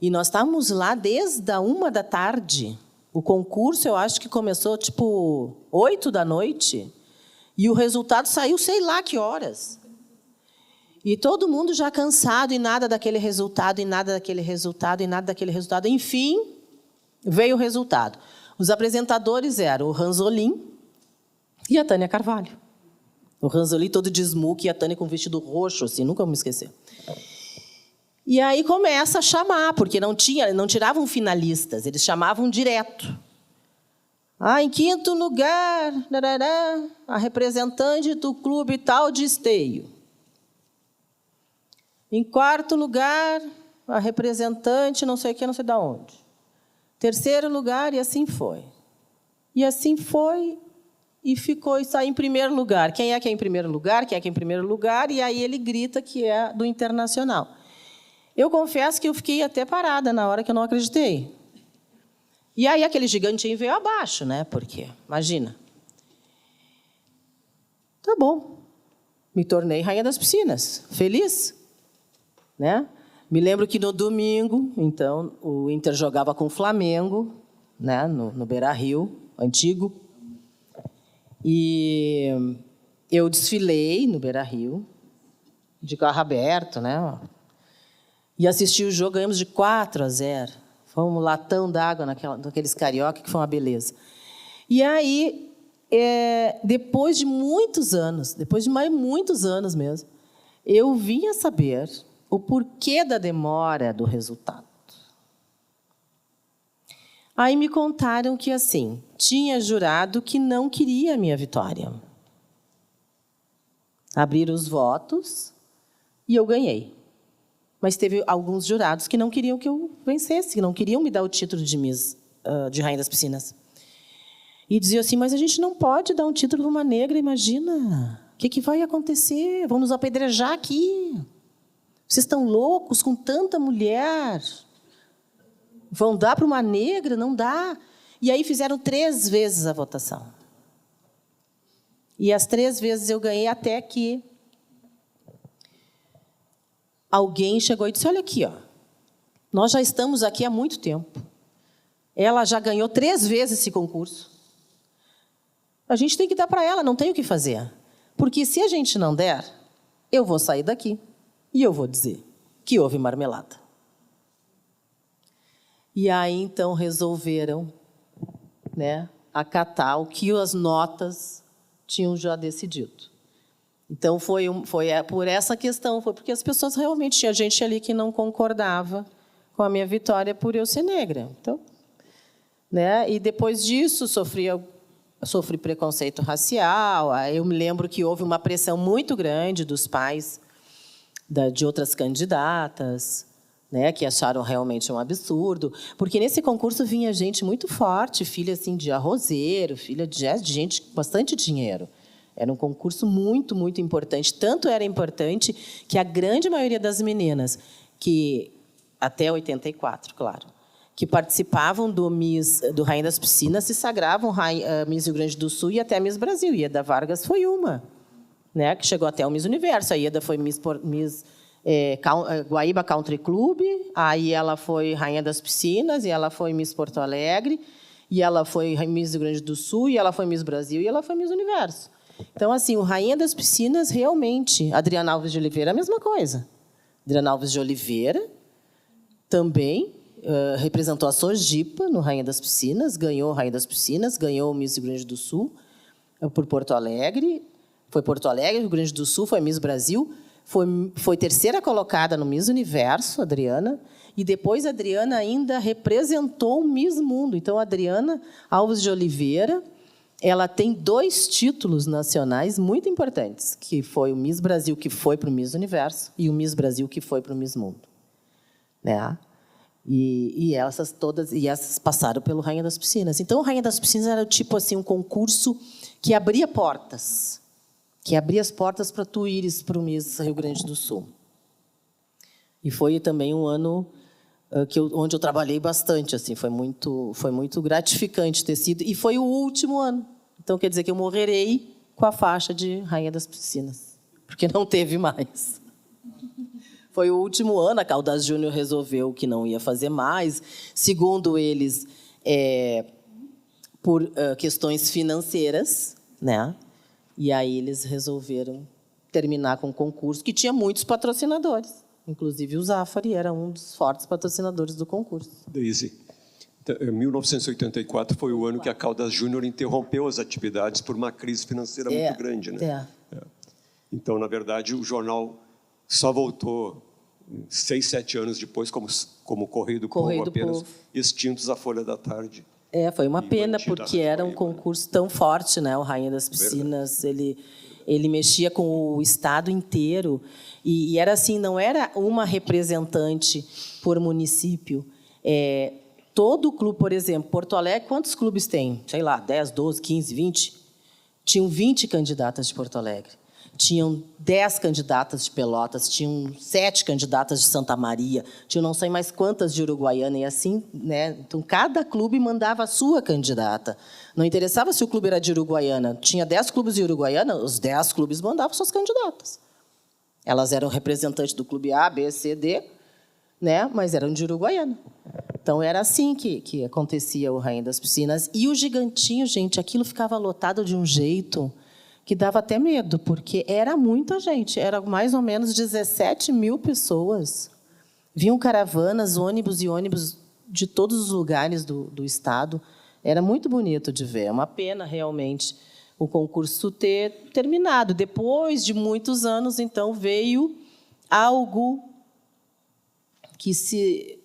e nós estávamos lá desde a 1 da tarde. O concurso, eu acho que começou, 8 da noite, e o resultado saiu sei lá que horas. E todo mundo já cansado, e nada daquele resultado, e nada daquele resultado, e nada daquele resultado. Enfim, veio o resultado. Os apresentadores eram o Ranzolin e a Tânia Carvalho. O Ranzolin todo de smoke e a Tânia com vestido roxo, assim, nunca vou me esquecer. E aí começa a chamar, porque não tiravam finalistas, eles chamavam direto. Em quinto lugar, a representante do clube tal de Esteio. Em quarto lugar, a representante não sei o que, não sei de onde. Terceiro lugar, e assim foi. E assim foi, e ficou, e saiu em primeiro lugar. Quem é que é em primeiro lugar? Quem é que é em primeiro lugar? E aí ele grita que é do Internacional. Eu confesso que eu fiquei até parada na hora que eu não acreditei. E aí aquele gigantinho veio abaixo, né? Porque, imagina. Tá bom. Me tornei rainha das piscinas. Feliz? Né? Me lembro que no domingo, então, o Inter jogava com o Flamengo, né? No Beira-Rio, antigo. E eu desfilei no Beira-Rio, de carro aberto, né? E assisti o jogo, ganhamos de 4-0. Foi um latão d'água naqueles carioca, que foi uma beleza. E aí, depois de muitos anos, muitos anos mesmo, eu vim a saber o porquê da demora do resultado. Aí me contaram que, assim, tinha jurado que não queria a minha vitória. Abriram os votos e eu ganhei. Mas teve alguns jurados que não queriam que eu vencesse, que não queriam me dar o título de Miss, de Rainha das Piscinas. E diziam assim, mas a gente não pode dar um título para uma negra, imagina. O que vai acontecer? Vão nos apedrejar aqui. Vocês estão loucos com tanta mulher? Vão dar para uma negra? Não dá. E aí fizeram 3 vezes a votação. E as 3 vezes eu ganhei, até que alguém chegou e disse, olha aqui, nós já estamos aqui há muito tempo. Ela já ganhou 3 vezes esse concurso. A gente tem que dar para ela, não tem o que fazer. Porque se a gente não der, eu vou sair daqui e eu vou dizer que houve marmelada. E aí, então, resolveram, né, acatar o que as notas tinham já decidido. Então, foi por essa questão, foi porque as pessoas realmente, tinha gente ali que não concordava com a minha vitória por eu ser negra. Então, né, e depois disso, sofri preconceito racial. Eu me lembro que houve uma pressão muito grande dos pais de outras candidatas, né, que acharam realmente um absurdo, porque nesse concurso vinha gente muito forte, filha assim, de arrozeiro, filha de gente com bastante dinheiro. Era um concurso muito, muito importante. Tanto era importante que a grande maioria das meninas, que até 84, claro, que participavam do Rainha das Piscinas, se sagravam Miss Rio Grande do Sul e até Miss Brasil. Ieda Vargas foi uma, né, que chegou até o Miss Universo. A Ieda foi Miss Guaíba Country Club, aí ela foi Rainha das Piscinas, e ela foi Miss Porto Alegre, e ela foi Miss Rio Grande do Sul, e ela foi Miss Brasil, e ela foi Miss Universo. Então, assim, o Rainha das Piscinas, realmente, Adriana Alves de Oliveira, a mesma coisa. Adriana Alves de Oliveira também representou a Sojipa no Rainha das Piscinas, ganhou o Rainha das Piscinas, ganhou o Miss Rio Grande do Sul por Porto Alegre, foi Porto Alegre, Rio Grande do Sul, foi Miss Brasil, foi terceira colocada no Miss Universo, Adriana, e depois a Adriana ainda representou o Miss Mundo. Então, a Adriana Alves de Oliveira, ela tem 2 títulos nacionais muito importantes, que foi o Miss Brasil, que foi para o Miss Universo, e o Miss Brasil, que foi para o Miss Mundo. Né? E essas passaram pelo Rainha das Piscinas. Então, o Rainha das Piscinas era tipo assim, um concurso que abria portas, as portas para tu ires para o Miss Rio Grande do Sul. E foi também um ano onde eu trabalhei bastante, assim, foi muito gratificante ter sido, e foi o último ano. Então, quer dizer que eu morrerei com a faixa de Rainha das Piscinas, porque não teve mais. Foi o último ano, a Caldas Júnior resolveu que não ia fazer mais, segundo eles, por questões financeiras, né? E aí eles resolveram terminar com o concurso, que tinha muitos patrocinadores. Inclusive, o Zafari era um dos fortes patrocinadores do concurso. Daisy, 1984 foi o ano que a Caldas Júnior interrompeu as atividades por uma crise financeira muito grande, né? Então, na verdade, o jornal só voltou 6, 7 anos depois, como Correio do Correio Povo, do apenas Povo. extintos a Folha da Tarde. Foi uma pena, mantida porque a era um Rainha, né? concurso tão forte, né? O Rainha das Piscinas, ele mexia com o estado inteiro e era assim, não era uma representante por município. Todo clube, por exemplo, Porto Alegre, quantos clubes tem? Sei lá, 10, 12, 15, 20? Tinham 20 candidatas de Porto Alegre. Tinham 10 candidatas de Pelotas, tinham 7 candidatas de Santa Maria, tinham não sei mais quantas de Uruguaiana, e assim, né? Então, cada clube mandava a sua candidata. Não interessava se o clube era de Uruguaiana. Tinha 10 clubes de Uruguaiana, os 10 clubes mandavam suas candidatas. Elas eram representantes do clube A, B, C, D, né? Mas eram de Uruguaiana. Então, era assim que acontecia o Rainha das Piscinas. E o Gigantinho, gente, aquilo ficava lotado de um jeito que dava até medo, porque era muita gente, era mais ou menos 17 mil pessoas. Vinham caravanas, ônibus e ônibus de todos os lugares do estado. Era muito bonito de ver. É uma pena, realmente, o concurso ter terminado. Depois de muitos anos, então, veio algo que se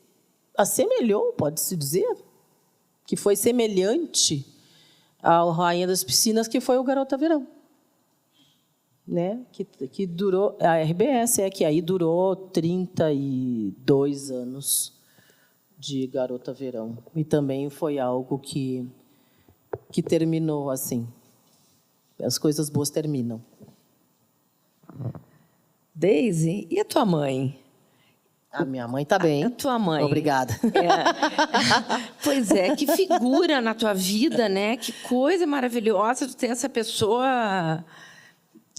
assemelhou, pode-se dizer, que foi semelhante ao Rainha das Piscinas, que foi o Garota Verão. Né? Que durou, a RBS que aí durou 32 anos de Garota Verão, e também foi algo que terminou assim. As coisas boas terminam. Deise, e a tua mãe? A minha mãe está bem. A tua mãe. Obrigada. Pois é, que figura na tua vida, né? Que coisa maravilhosa tu ter essa pessoa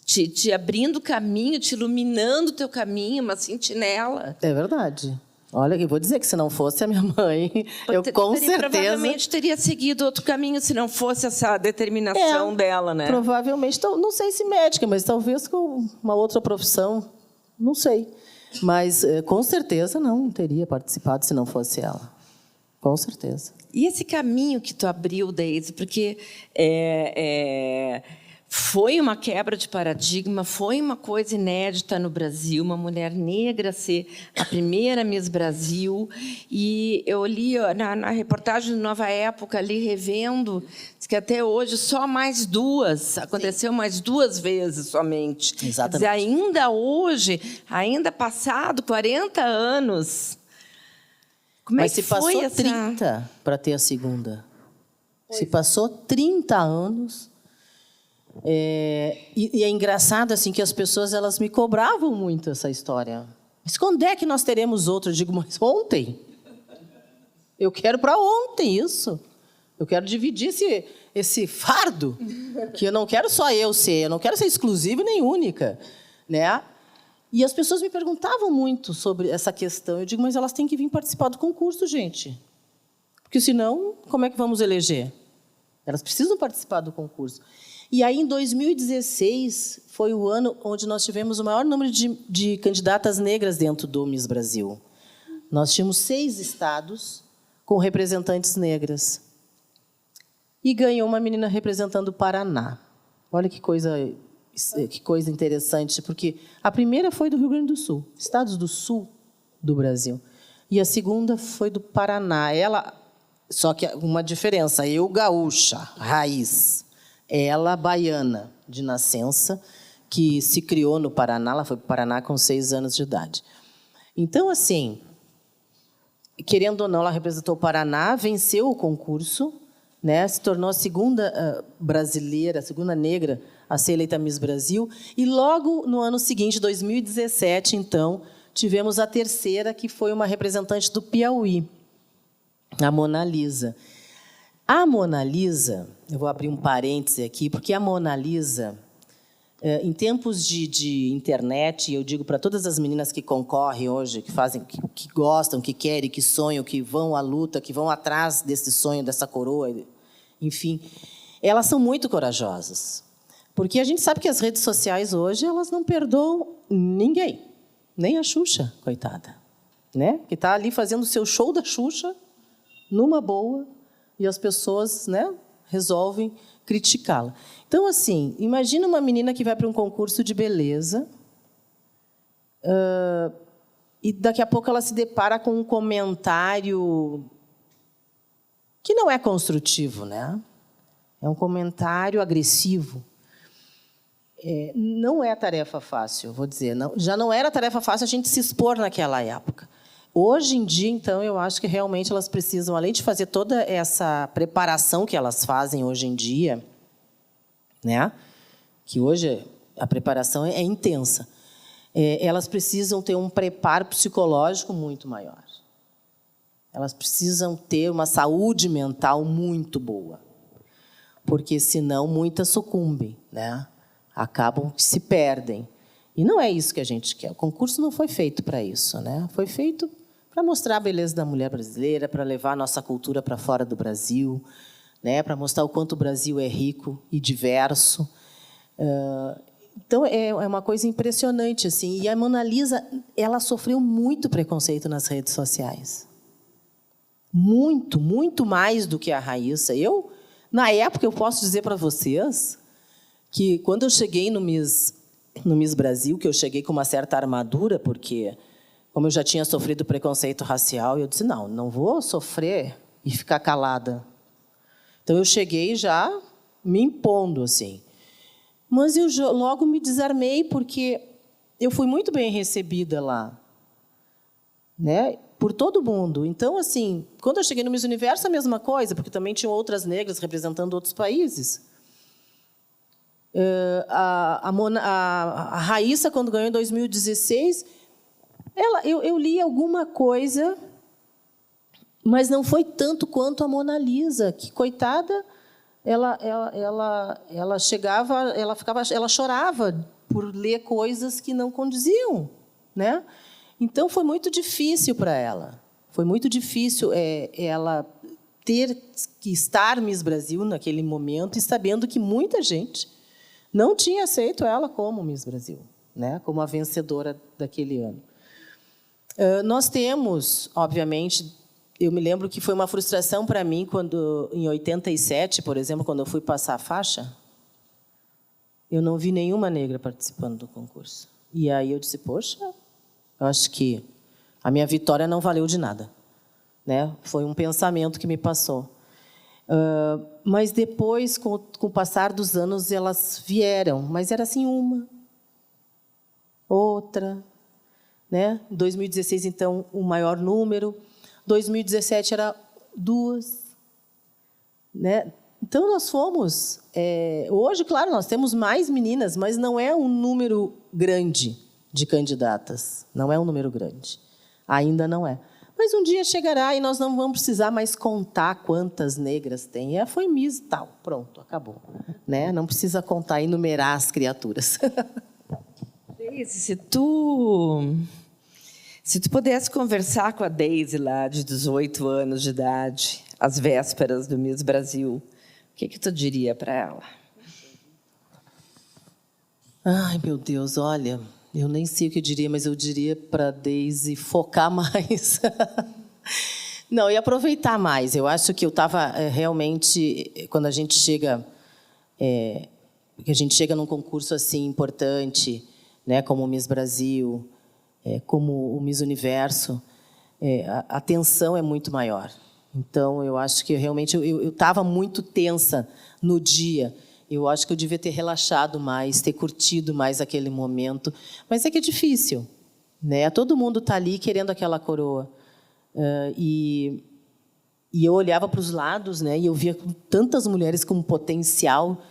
te abrindo o caminho, te iluminando o teu caminho, uma sentinela. É verdade. Olha, eu vou dizer que se não fosse a minha mãe, eu com certeza... Provavelmente teria seguido outro caminho se não fosse essa determinação dela, né? Provavelmente, não sei se médica, mas talvez com uma outra profissão, não sei. Mas, com certeza, não teria participado se não fosse ela. Com certeza. E esse caminho que tu abriu, Deise, porque foi uma quebra de paradigma, foi uma coisa inédita no Brasil, uma mulher negra ser a primeira Miss Brasil. E eu li na reportagem do Nova Época, ali revendo, diz que até hoje só mais 2, aconteceu mais 2 vezes somente. Exatamente. Quer dizer, ainda hoje, ainda passado 40 anos... Mas se passou 30 para ter a segunda. Se passou 30 anos... E é engraçado assim que as pessoas elas me cobravam muito essa história. Mas quando é que nós teremos outro? Eu digo, mas ontem. Eu quero para ontem isso. Eu quero dividir esse fardo, que eu não quero só eu não quero ser exclusiva nem única, né? E as pessoas me perguntavam muito sobre essa questão. Eu digo, mas elas têm que vir participar do concurso, gente. Porque senão, como é que vamos eleger? Elas precisam participar do concurso. E aí, em 2016, foi o ano onde nós tivemos o maior número de candidatas negras dentro do Miss Brasil. Nós tínhamos 6 estados com representantes negras. E ganhou uma menina representando o Paraná. Olha que coisa interessante, porque a primeira foi do Rio Grande do Sul, estados do sul do Brasil. E a segunda foi do Paraná. Só que uma diferença, eu gaúcha, raiz. Ela, baiana, de nascença, que se criou no Paraná, ela foi para o Paraná com 6 anos de idade. Então, assim, querendo ou não, ela representou o Paraná, venceu o concurso, né, se tornou a segunda brasileira, a segunda negra a ser eleita Miss Brasil, e logo no ano seguinte, 2017, então, tivemos a terceira, que foi uma representante do Piauí, a Mona Lisa. A Mona Lisa, eu vou abrir um parêntese aqui, porque a Mona Lisa, em tempos de internet, eu digo para todas as meninas que concorrem hoje, que fazem, que gostam, que querem, que sonham, que vão à luta, que vão atrás desse sonho, dessa coroa, enfim, elas são muito corajosas. Porque a gente sabe que as redes sociais hoje, elas não perdoam ninguém, nem a Xuxa, coitada, né? Que está ali fazendo o seu show da Xuxa, numa boa, e as pessoas, né, resolvem criticá-la. Então, assim, imagina uma menina que vai para um concurso de beleza e daqui a pouco ela se depara com um comentário que não é construtivo, né? É um comentário agressivo. Não é tarefa fácil, vou dizer. Não, já não era tarefa fácil a gente se expor naquela época. Hoje em dia, então, eu acho que realmente elas precisam, além de fazer toda essa preparação que elas fazem hoje em dia, né? Que hoje a preparação é intensa, elas precisam ter um preparo psicológico muito maior. Elas precisam ter uma saúde mental muito boa, porque, senão, muitas sucumbem, né? Acabam que se perdem. E não é isso que a gente quer. O concurso não foi feito para isso, né? Foi feito para mostrar a beleza da mulher brasileira, para levar a nossa cultura para fora do Brasil, né? Para mostrar o quanto o Brasil é rico e diverso. Então, é uma coisa impressionante, assim. E a Mona Lisa, ela sofreu muito preconceito nas redes sociais. Muito, muito mais do que a Raíssa. Na época, eu posso dizer para vocês que, quando eu cheguei no Miss Brasil, que eu cheguei com uma certa armadura, porque, como eu já tinha sofrido preconceito racial, eu disse, não vou sofrer e ficar calada. Então, eu cheguei já me impondo, assim. Mas eu logo me desarmei, porque eu fui muito bem recebida lá, né? Por todo mundo. Então, assim, quando eu cheguei no Miss Universo, a mesma coisa, porque também tinham outras negras representando outros países. A Raíssa, quando ganhou em 2016, eu li alguma coisa, mas não foi tanto quanto a Mona Lisa, que, coitada, ela chegava, ela chorava por ler coisas que não condiziam, né? Então, foi muito difícil para ela. Foi muito difícil ela ter que estar Miss Brasil naquele momento e sabendo que muita gente não tinha aceito ela como Miss Brasil, né? Como a vencedora daquele ano. Nós temos, obviamente, eu me lembro que foi uma frustração para mim quando, em 87, por exemplo, quando eu fui passar a faixa, eu não vi nenhuma negra participando do concurso. E aí eu disse, poxa, eu acho que a minha vitória não valeu de nada, né? Foi um pensamento que me passou. Mas depois, com o passar dos anos, elas vieram, mas era assim uma, outra, né? Em 2016, então, o maior número. 2017 era 2, né? Então, nós fomos... hoje, claro, nós temos mais meninas, mas não é um número grande de candidatas. Não é um número grande. Ainda não é. Mas um dia chegará e nós não vamos precisar mais contar quantas negras tem. Foi Miss e tal. Pronto, acabou. Né? Não precisa contar e numerar as criaturas. Deise, se tu pudesse conversar com a Deise lá, de 18 anos de idade, às vésperas do Miss Brasil, o que tu diria para ela? Ai, meu Deus, olha... Eu nem sei o que eu diria, mas eu diria para a Deise focar mais. Não, e aproveitar mais. Eu acho que eu estava realmente... Quando a gente chega... que a gente chega num concurso assim importante, né, como o Miss Brasil, como o Miss Universo, a tensão é muito maior. Então, eu acho que realmente eu estava muito tensa no dia. Eu acho que eu devia ter relaxado mais, ter curtido mais aquele momento. Mas é que é difícil, né? Todo mundo está ali querendo aquela coroa. E eu olhava para os lados, né? E eu via tantas mulheres com potencial.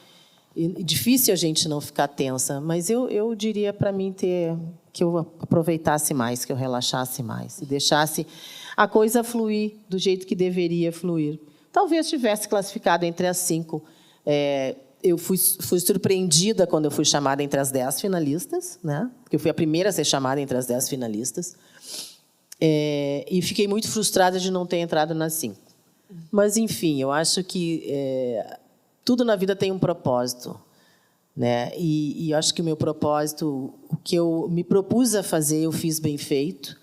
E difícil a gente não ficar tensa. Mas eu diria para mim que eu aproveitasse mais, que eu relaxasse mais. E deixasse a coisa fluir do jeito que deveria fluir. Talvez tivesse classificado entre as 5. Eu fui surpreendida quando eu fui chamada entre as 10 finalistas, né? Porque eu fui a primeira a ser chamada entre as 10 finalistas. E fiquei muito frustrada de não ter entrado nas 5. Mas, enfim, eu acho que tudo na vida tem um propósito, né? E eu acho que o meu propósito, o que eu me propus a fazer, eu fiz bem feito.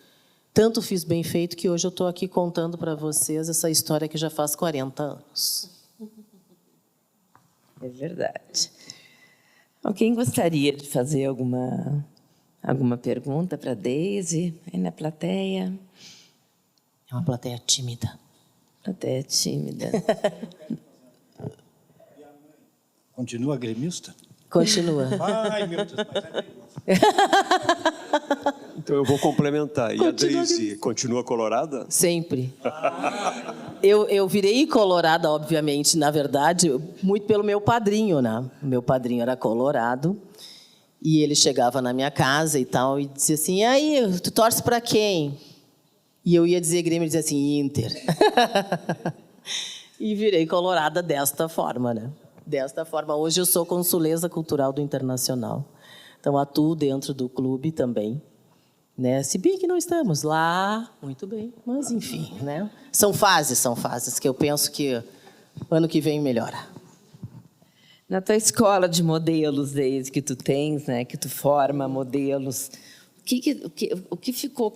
Tanto fiz bem feito que hoje eu estou aqui contando para vocês essa história que já faz 40 anos. É verdade. Alguém gostaria de fazer alguma Alguma pergunta para a Deise? Aí na plateia? É uma plateia tímida. Plateia tímida. Continua gremista? Continua. Ai, meu Deus, mas é gremista. Então eu vou complementar. E a Deise continua colorada? Sempre. Eu virei colorada, obviamente, na verdade, muito pelo meu padrinho, né? Meu padrinho era colorado e ele chegava na minha casa e tal e dizia assim: e aí, tu torce para quem? E eu ia dizer Grêmio e dizia assim: Inter. E virei colorada desta forma, né? Desta forma. Hoje eu sou consuleza cultural do Internacional. Então, atuo dentro do clube também. Né? Se bem que não estamos lá, muito bem, mas enfim, né? São fases que eu penso que ano que vem melhora. Na tua escola de modelos, Deise, que tu tens, né, que tu forma modelos, o que ficou,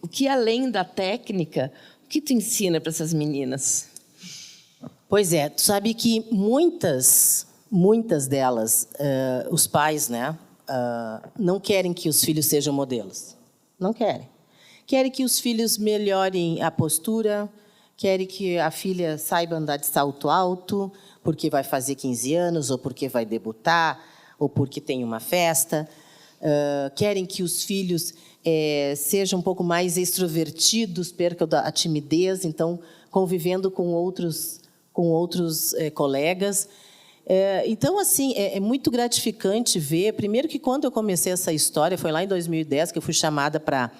o que além da técnica, o que tu ensina para essas meninas? Pois é, tu sabe que muitas delas, os pais, né, não querem que os filhos sejam modelos. Não querem. Querem que os filhos melhorem a postura, querem que a filha saiba andar de salto alto, porque vai fazer 15 anos, ou porque vai debutar, ou porque tem uma festa. Querem que os filhos sejam um pouco mais extrovertidos, percam a timidez, então, convivendo com outros colegas. Então, assim, é muito gratificante ver. Primeiro que quando eu comecei essa história, foi lá em 2010, que eu fui chamada para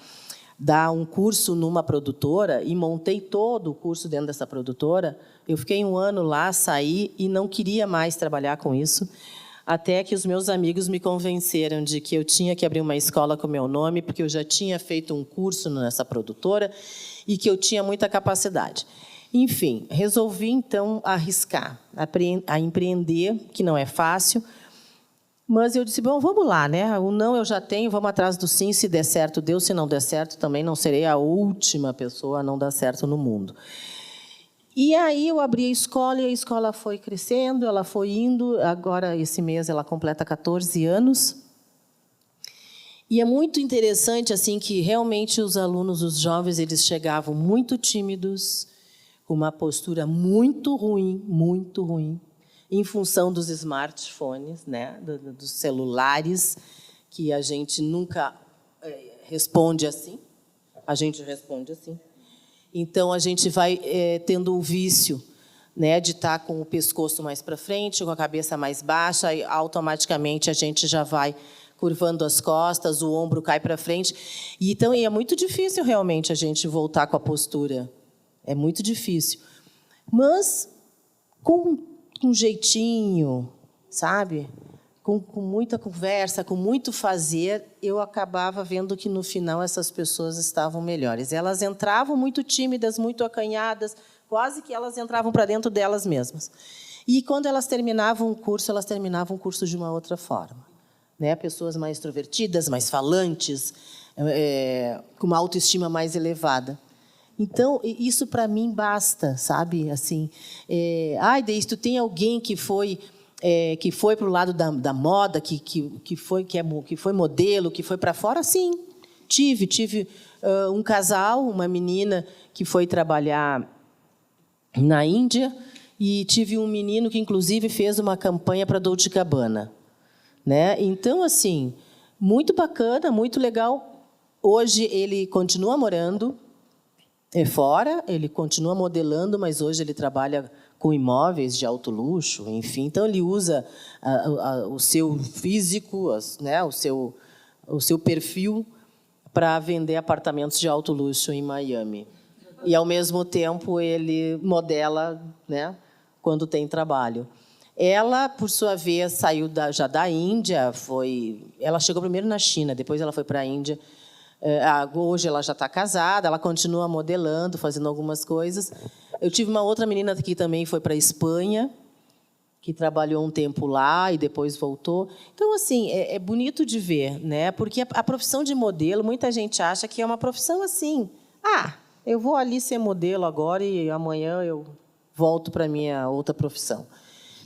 dar um curso numa produtora e montei todo o curso dentro dessa produtora. Eu fiquei 1 ano lá, saí e não queria mais trabalhar com isso, até que os meus amigos me convenceram de que eu tinha que abrir uma escola com o meu nome, porque eu já tinha feito um curso nessa produtora e que eu tinha muita capacidade. Enfim, resolvi, então, arriscar, a empreender, que não é fácil. Mas eu disse, bom, vamos lá, né? O não eu já tenho, vamos atrás do sim. Se der certo, deu. Se não der certo, também não serei a última pessoa a não dar certo no mundo. E aí eu abri a escola e a escola foi crescendo, ela foi indo. Agora, esse mês, ela completa 14 anos. E é muito interessante assim que, realmente, os alunos, os jovens, eles chegavam muito tímidos, com uma postura muito ruim, em função dos smartphones, né, dos celulares, que a gente nunca responde assim. A gente responde assim. Então, a gente vai tendo o vício, né, de estar com o pescoço mais para frente, com a cabeça mais baixa, e automaticamente a gente já vai curvando as costas, o ombro cai para frente. E, então, é muito difícil, realmente, a gente voltar com a postura. É muito difícil. Mas, com um jeitinho, sabe? Com muita conversa, com muito fazer, eu acabava vendo que, no final, essas pessoas estavam melhores. Elas entravam muito tímidas, muito acanhadas, quase que elas entravam para dentro delas mesmas. E, quando elas terminavam o curso de uma outra forma. Né? Pessoas mais extrovertidas, mais falantes, com uma autoestima mais elevada. Então, isso para mim basta, sabe? Assim, Deise, tu tem alguém que foi para o lado da moda, que foi modelo, que foi para fora? Sim, tive um casal, uma menina que foi trabalhar na Índia e tive um menino que, inclusive, fez uma campanha para Dolce & Gabbana. Né? Então, assim, muito bacana, muito legal. Hoje ele continua morando fora, ele continua modelando, mas hoje ele trabalha com imóveis de alto luxo, enfim. Então, ele usa o seu físico, né, o seu perfil para vender apartamentos de alto luxo em Miami. E, ao mesmo tempo, ele modela, né, quando tem trabalho. Ela, por sua vez, saiu já da Índia. Ela chegou primeiro na China, depois ela foi para a Índia. Hoje ela já está casada, ela continua modelando, fazendo algumas coisas. Eu tive uma outra menina que também foi para a Espanha, que trabalhou um tempo lá e depois voltou. Então, assim, é bonito de ver, né? Porque a profissão de modelo, muita gente acha que é uma profissão assim. Eu vou ali ser modelo agora e amanhã eu volto para a minha outra profissão.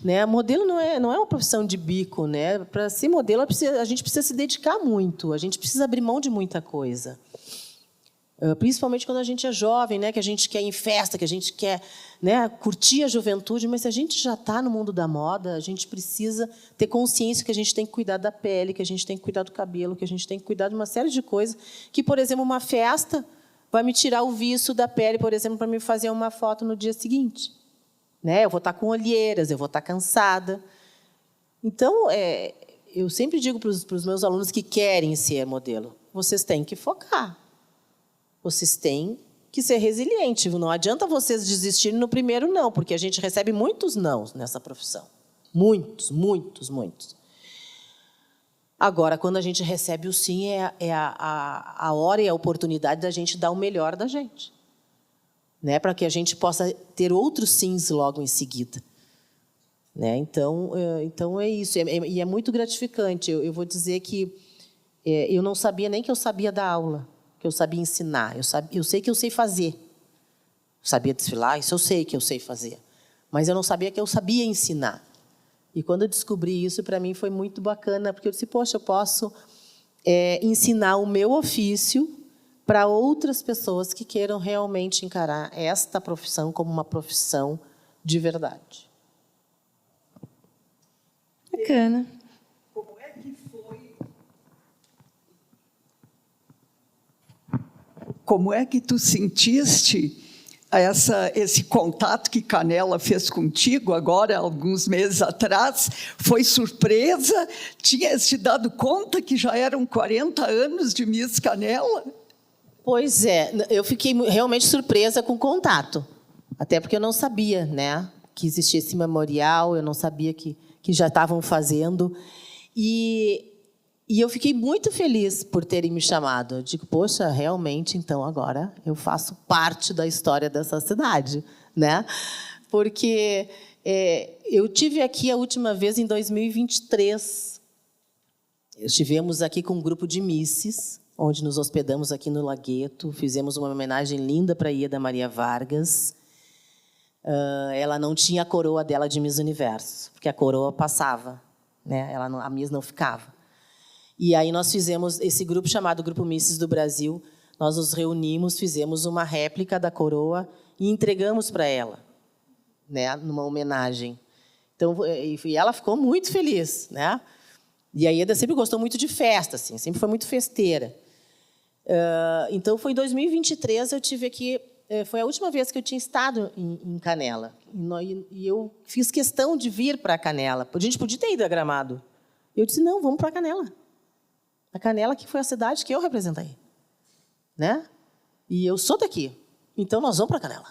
né? Modelo não é uma profissão de bico, né? Para ser modelo, a gente precisa se dedicar muito, a gente precisa abrir mão de muita coisa. Principalmente quando a gente é jovem, né? Que a gente quer ir em festa, que a gente quer, né, curtir a juventude, mas se a gente já está no mundo da moda, a gente precisa ter consciência que a gente tem que cuidar da pele, que a gente tem que cuidar do cabelo, que a gente tem que cuidar de uma série de coisas, que, por exemplo, uma festa vai me tirar o viço da pele, por exemplo, para me fazer uma foto no dia seguinte. Né? Eu vou estar com olheiras, eu vou estar cansada. Então, eu sempre digo para os meus alunos que querem ser modelo, vocês têm que focar. Vocês têm que ser resilientes. Não adianta vocês desistirem no primeiro não, porque a gente recebe muitos nãos nessa profissão. Muitos, muitos, muitos. Agora, quando a gente recebe o sim, é a hora e a oportunidade da gente dar o melhor da gente. Né? Para que a gente possa ter outros sims logo em seguida. Né? Então é isso. E é muito gratificante. Eu vou dizer que eu não sabia nem que eu sabia dar aula, que eu sabia ensinar. Eu sei que eu sei fazer. Eu sabia desfilar, isso eu sei que eu sei fazer. Mas eu não sabia que eu sabia ensinar. E quando eu descobri isso, para mim foi muito bacana, porque eu disse, poxa, eu posso ensinar o meu ofício para outras pessoas que queiram realmente encarar esta profissão como uma profissão de verdade. Bacana. Como é que tu sentiste esse contato que Canela fez contigo agora, alguns meses atrás? Foi surpresa? Tinhas te dado conta que já eram 40 anos de Miss Canela? Pois é, eu fiquei realmente surpresa com o contato. Até porque eu não sabia, né, que existia esse memorial, eu não sabia que já estavam fazendo. E eu fiquei muito feliz por terem me chamado. Eu digo, poxa, realmente, então, agora eu faço parte da história dessa cidade. Né? Porque eu tive aqui a última vez em 2023. Estivemos aqui com um grupo de misses, onde nos hospedamos aqui no Lagueto. Fizemos uma homenagem linda para a Ieda Maria Vargas. Ela não tinha a coroa dela de Miss Universo, porque a coroa passava. Né? A Miss não ficava. E aí nós fizemos esse grupo chamado Grupo Misses do Brasil. Nós nos reunimos, fizemos uma réplica da coroa e entregamos para ela, né, numa homenagem. Então, e ela ficou muito feliz, né? E a Ieda sempre gostou muito de festa, assim, sempre foi muito festeira. Então, foi em 2023 eu tive aqui. Foi a última vez que eu tinha estado em Canela. E eu fiz questão de vir para Canela. A gente podia ter ido a Gramado. Eu disse, não, vamos para Canela. A Canela, que foi a cidade que eu representei. Né? E eu sou daqui. Então, nós vamos para Canela.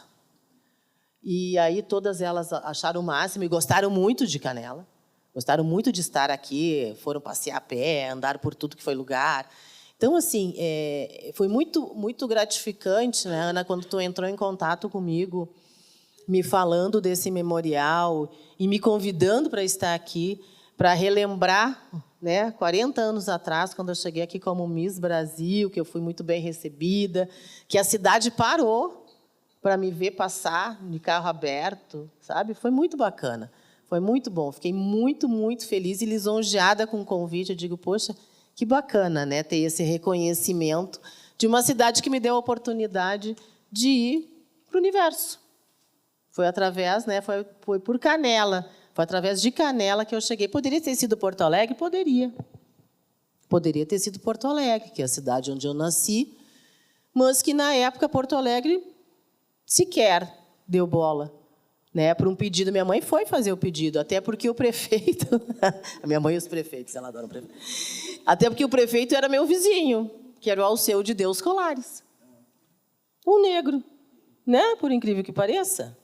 E aí, todas elas acharam o máximo e gostaram muito de Canela. Gostaram muito de estar aqui. Foram passear a pé, andaram por tudo que foi lugar. Então, assim, foi muito, muito gratificante, né, Ana, quando tu entrou em contato comigo, me falando desse memorial e me convidando para estar aqui, para relembrar, né, 40 anos atrás, quando eu cheguei aqui como Miss Brasil, que eu fui muito bem recebida, que a cidade parou para me ver passar de carro aberto, sabe? Foi muito bacana, foi muito bom. Fiquei muito, muito feliz e lisonjeada com o convite. Eu digo, poxa, que bacana, né, ter esse reconhecimento de uma cidade que me deu a oportunidade de ir para o universo. Foi através, né, foi por Canela. Foi através de Canela que eu cheguei. Poderia ter sido Porto Alegre? Poderia. Poderia ter sido Porto Alegre, que é a cidade onde eu nasci, mas que, na época, Porto Alegre sequer deu bola, né, para um pedido. Minha mãe foi fazer o pedido, até porque o prefeito... A minha mãe e os prefeitos, ela adora o prefeito. Até porque o prefeito era meu vizinho, que era o Alceu de Deus Colares. Um negro, né, por incrível que pareça.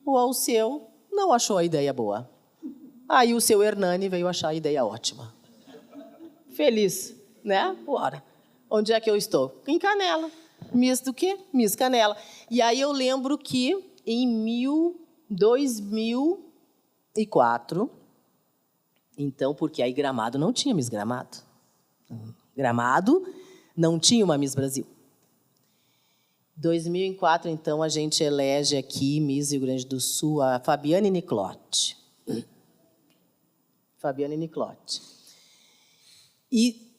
O Alceu não achou a ideia boa. Aí o seu Hernani veio achar a ideia ótima. Feliz, né? Bora. Onde é que eu estou? Em Canela. Miss do quê? Miss Canela. E aí eu lembro que em 2004, então, porque aí Gramado não tinha Miss Gramado. Gramado não tinha uma Miss Brasil. 2004, então, a gente elege aqui, Miss Rio Grande do Sul, a Fabiane Niclotti. Fabiane Niclotti. E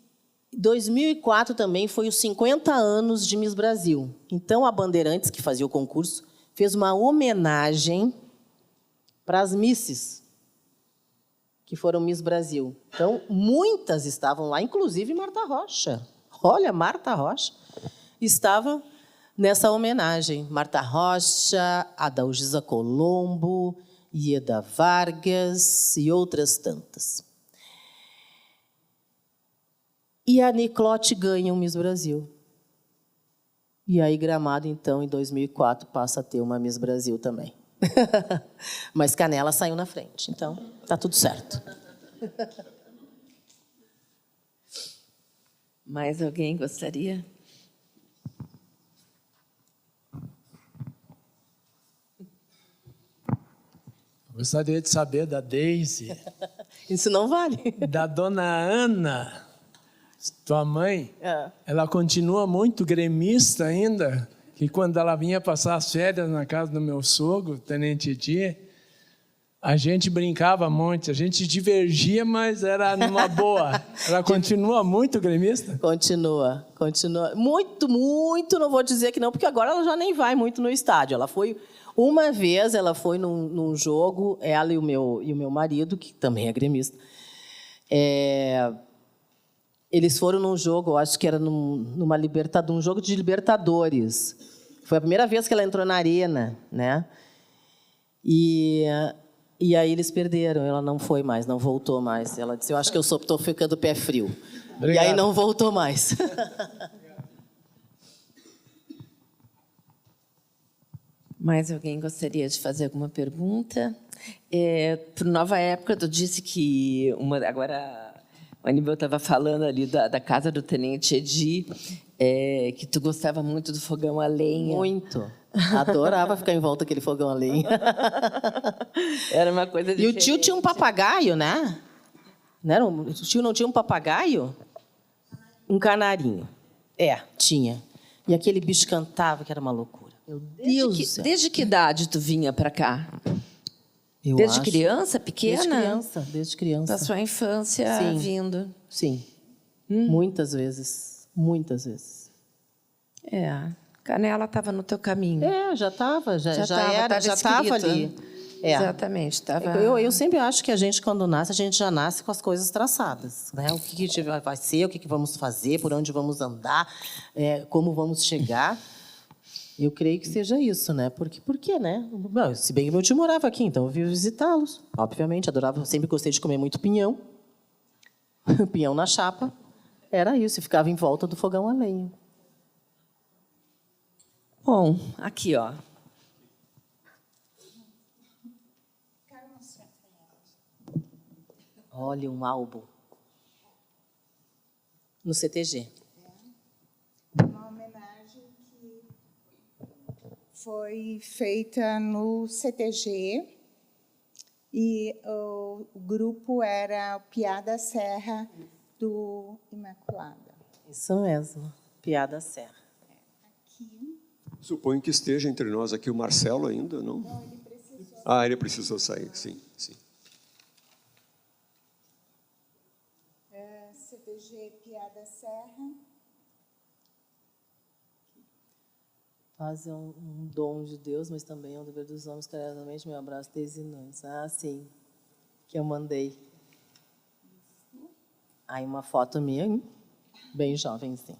2004 também foi os 50 anos de Miss Brasil. Então, a Bandeirantes, que fazia o concurso, fez uma homenagem para as misses que foram Miss Brasil. Então, muitas estavam lá, inclusive Marta Rocha. Olha, Marta Rocha estava nessa homenagem. Marta Rocha, Adalgisa Colombo, Ieda Vargas e outras tantas. E a Niclotti ganha o Miss Brasil. E aí, Gramado, então, em 2004, passa a ter uma Miss Brasil também. Mas Canela saiu na frente, então está tudo certo. Mais alguém gostaria? Gostaria de saber da Deise, Isso não vale. da dona Ana, tua mãe. É. Ela continua muito gremista ainda, que quando ela vinha passar as férias na casa do meu sogro, Tenente Titi, a gente brincava muito, a gente divergia, mas era numa boa. Ela continua muito gremista? Continua. Muito, não vou dizer que não, porque agora ela já nem vai muito no estádio. Ela foi uma vez, ela foi num jogo, ela e o meu marido, que também é gremista. Eles foram num jogo, eu acho que era num jogo de Libertadores. Foi a primeira vez que ela entrou na arena, né? E aí eles perderam, ela não foi mais, não voltou mais. Ela disse, eu acho que eu estou ficando pé frio. Obrigado. E aí não voltou mais. Mais alguém gostaria de fazer alguma pergunta? Para Nova Época, tu disse que agora o Aníbal estava falando ali da casa do Tenente Edi, que tu gostava muito do fogão a lenha. Muito. Adorava ficar em volta daquele fogão a lenha. Era uma coisa E o diferente. tio tinha um papagaio, né? O tio não tinha um papagaio? Um canarinho. Tinha. E aquele bicho cantava, que era uma loucura. Meu Deus do céu. Desde que idade tu vinha para cá? Eu Desde acho. criança, pequena? Desde criança. Da sua infância Sim. vindo. Sim. Muitas vezes. Muitas vezes. Canela estava no teu caminho. Já estava, já tava estava escrito. ali. Exatamente. Estava... Eu sempre acho que a gente, quando nasce, a gente já nasce com as coisas traçadas. Né? O que vai ser, o que vamos fazer, por onde vamos andar, como vamos chegar. Eu creio que seja isso, né? Por quê, né? Bom, se bem que meu tio morava aqui, então eu vim visitá-los. Obviamente, adorava, sempre gostei de comer muito pinhão. Pinhão na chapa. Era isso, e ficava em volta do fogão a lenha. Bom, aqui, ó. Olha, um álbum. No CTG. Uma homenagem que foi feita no CTG e o grupo era o Piada Serra do Imaculada. Isso mesmo, Piada Serra. Suponho que esteja entre nós aqui o Marcelo ainda, não? Não, ele precisou. Ele precisou sair, sim. CTG Piada Serra. Paz é um dom de Deus, mas também é um dever dos homens, carinhosamente, meu abraço, Deise Nunes. Sim, que eu mandei. Aí uma foto minha, bem jovem, sim.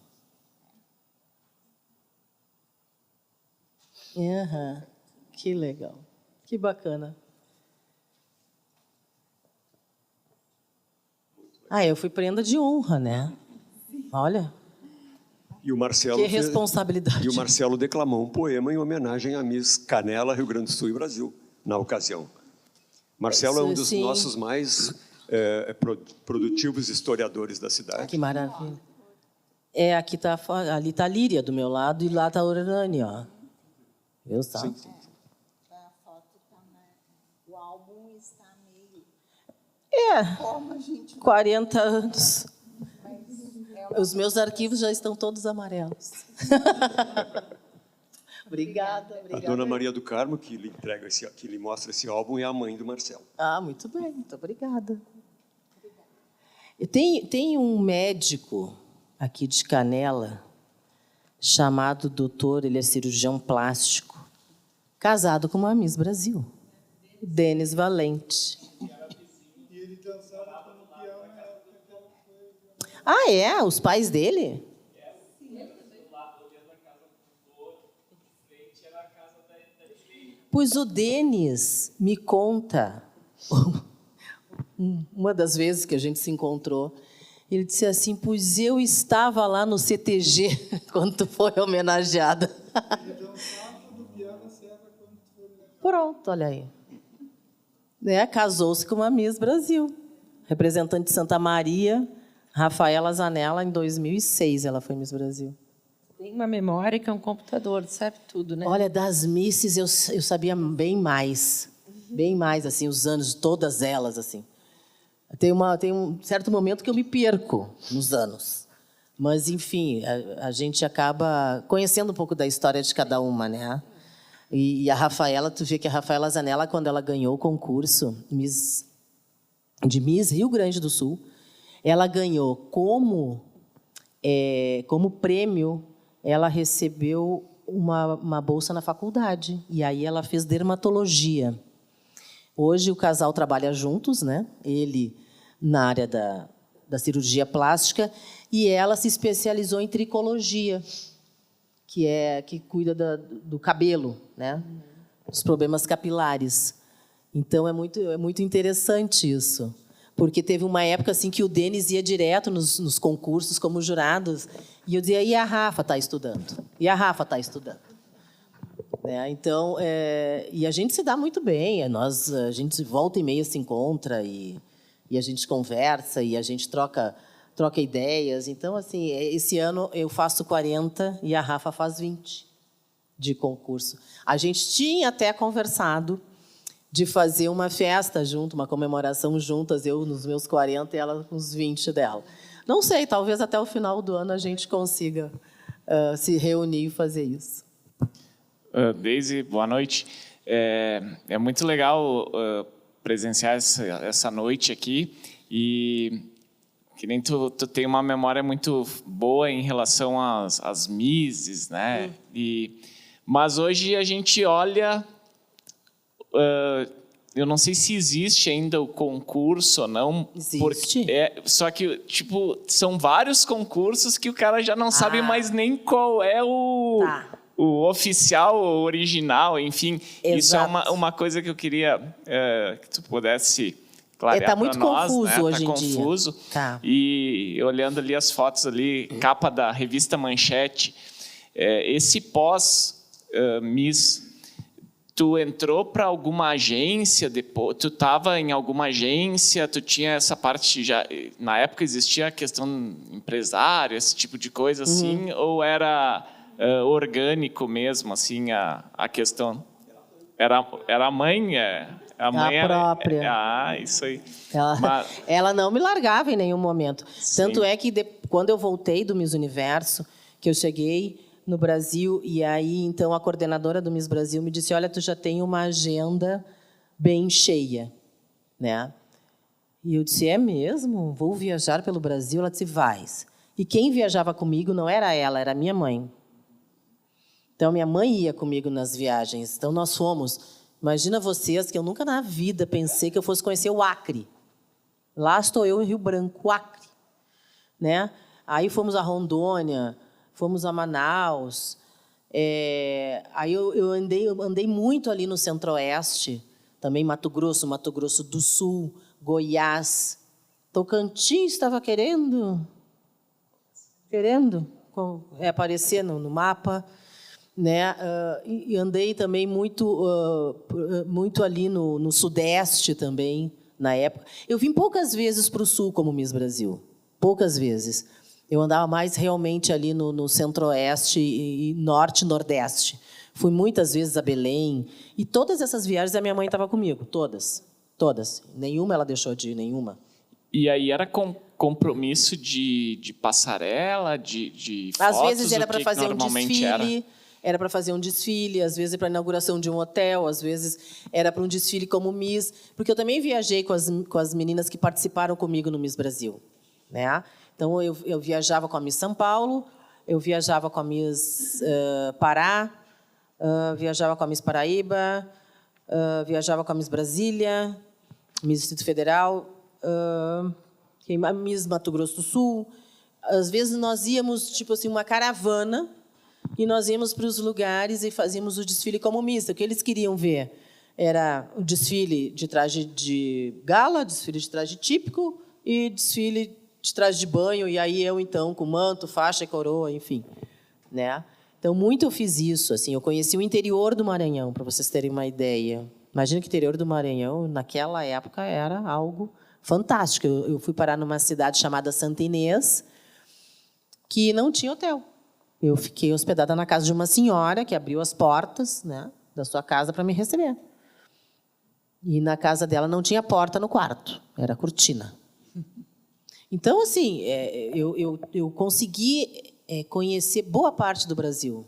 Que legal, que bacana. Eu fui prenda de honra, né? Olha, E o Marcelo que responsabilidade. E o Marcelo declamou um poema em homenagem à Miss Canela, Rio Grande do Sul e Brasil, na ocasião. Marcelo é um dos Sim. nossos mais produtivos historiadores da cidade. Que maravilha. Aqui tá, ali está a Líria do meu lado e lá está a Ornani, ó. Eu sabe. Sim. A foto está o álbum está meio. Como a gente 40 anos. Os meus arquivos já estão todos amarelos. Obrigada, A obrigada. dona Maria do Carmo, que lhe mostra esse álbum, é a mãe do Marcelo. Ah, muito bem, muito obrigada. Tem um médico aqui de Canela, chamado doutor, ele é cirurgião plástico, casado com uma Miss Brasil, Denis Valente. Ah, é? Os pais dele? Pois o Denis me conta, uma das vezes que a gente se encontrou, ele disse assim, pois eu estava lá no CTG quando tu foi homenageada. Pronto, olha aí. Né? Casou-se com uma Miss Brasil, representante de Santa Maria, Rafaela Zanella, em 2006 ela foi Miss Brasil. Tem uma memória que é um computador, sabe tudo, né? Olha, das Misses eu sabia bem mais, assim, os anos, todas elas, assim. Tem um certo momento que eu me perco nos anos, mas, enfim, a gente acaba conhecendo um pouco da história de cada uma, né? E a Rafaela, tu vê que a Rafaela Zanella, quando ela ganhou o concurso de Miss Rio Grande do Sul, ela ganhou como prêmio, ela recebeu uma bolsa na faculdade. E aí ela fez dermatologia. Hoje o casal trabalha juntos, né? Ele na área da cirurgia plástica e ela se especializou em tricologia, que cuida do cabelo, né? Dos problemas capilares. Então é muito interessante isso. Porque teve uma época assim que o Denis ia direto nos concursos como jurados e eu dizia, e a Rafa está estudando? E a Rafa está estudando? Então, e a gente se dá muito bem, a gente volta e meia se encontra e a gente conversa e a gente troca ideias. Então, assim, esse ano eu faço 40 e a Rafa faz 20 de concurso. A gente tinha até conversado de fazer uma festa junto, uma comemoração juntas, eu nos meus 40 e ela nos 20 dela. Não sei, talvez até o final do ano a gente consiga se reunir e fazer isso. Deise, boa noite. É muito legal presenciar essa noite aqui e que nem tu tem uma memória muito boa em relação às Misses, né? Mas hoje a gente olha... eu não sei se existe ainda o concurso ou não. Existe. Só que, tipo, são vários concursos que o cara já não sabe mais nem qual é o oficial, o original, enfim. Exato. Isso é uma coisa que eu queria que tu pudesse clarear tá para muito nós. confuso né? hoje tá em dia. confuso. Tá. E olhando ali as fotos ali, capa da revista Manchete, esse pós-Miss... Tu entrou para alguma agência depois? Tu estava em alguma agência? Tu tinha essa parte já? Na época existia a questão empresário, esse tipo de coisa assim, ou era orgânico mesmo assim a questão? Era a mãe, a mãe a própria. Isso aí. Ela não me largava em nenhum momento. Sim. Tanto é que quando eu voltei do Miss Universo, que eu cheguei no Brasil, e aí, então, a coordenadora do Miss Brasil me disse, olha, tu já tem uma agenda bem cheia, né? E eu disse, é mesmo? Vou viajar pelo Brasil? Ela disse, vais. E quem viajava comigo não era ela, era minha mãe. Então, minha mãe ia comigo nas viagens. Então, nós fomos... Imagina vocês que eu nunca na vida pensei que eu fosse conhecer o Acre. Lá estou eu em Rio Branco, o Acre. Né? Aí fomos a Rondônia... Fomos a Manaus. Aí eu andei muito ali no Centro-Oeste, também Mato Grosso do Sul, Goiás. Tocantins estava querendo aparecer no mapa. Né? E andei também muito ali no Sudeste também, na época. Eu vim poucas vezes para o Sul como Miss Brasil, poucas vezes. Eu andava mais realmente ali no Centro-Oeste e Norte e Nordeste. Fui muitas vezes a Belém. E todas essas viagens a minha mãe estava comigo, todas. Todas. Nenhuma ela deixou de ir, nenhuma. E aí era compromisso de passarela, de fotos? Às vezes era para fazer um desfile. era para fazer um desfile, às vezes para a inauguração de um hotel, às vezes era para um desfile como Miss, porque eu também viajei com as meninas que participaram comigo no Miss Brasil, né? Então, eu viajava com a Miss São Paulo, eu viajava com a Miss Pará, viajava com a Miss Paraíba, viajava com a Miss Brasília, Miss Distrito Federal, a Miss Mato Grosso do Sul. Às vezes, nós íamos, tipo assim, uma caravana, e nós íamos para os lugares e fazíamos o desfile como mista. O que eles queriam ver era o desfile de traje de gala, desfile de traje típico e desfile de traje de banho. E aí eu, então, com manto, faixa e coroa, enfim, né? Então, muito eu fiz isso. Assim, eu conheci o interior do Maranhão, para vocês terem uma ideia. Imagina que o interior do Maranhão, naquela época, era algo fantástico. Eu fui parar numa cidade chamada Santa Inês, que não tinha hotel. Eu fiquei hospedada na casa de uma senhora que abriu as portas, né, da sua casa para me receber. E na casa dela não tinha porta no quarto, era cortina. Então, assim, eu consegui conhecer boa parte do Brasil,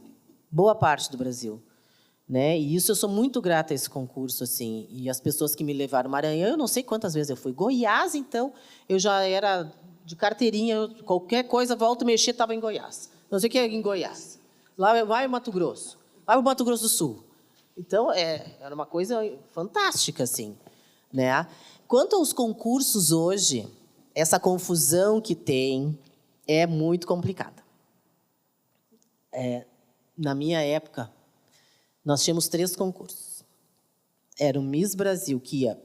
né? E isso eu sou muito grata a esse concurso, assim. E as pessoas que me levaram ao Maranhão, eu não sei quantas vezes eu fui. Goiás, então, eu já era de carteirinha, qualquer coisa, volta e mexer, estava em Goiás. Não sei o que é em Goiás. Lá vai o Mato Grosso. Vai o Mato Grosso do Sul. Então, era uma coisa fantástica, assim, né? Quanto aos concursos hoje, essa confusão que tem é muito complicada. Na minha época, nós tínhamos 3 concursos. Era o Miss Brasil, que ia...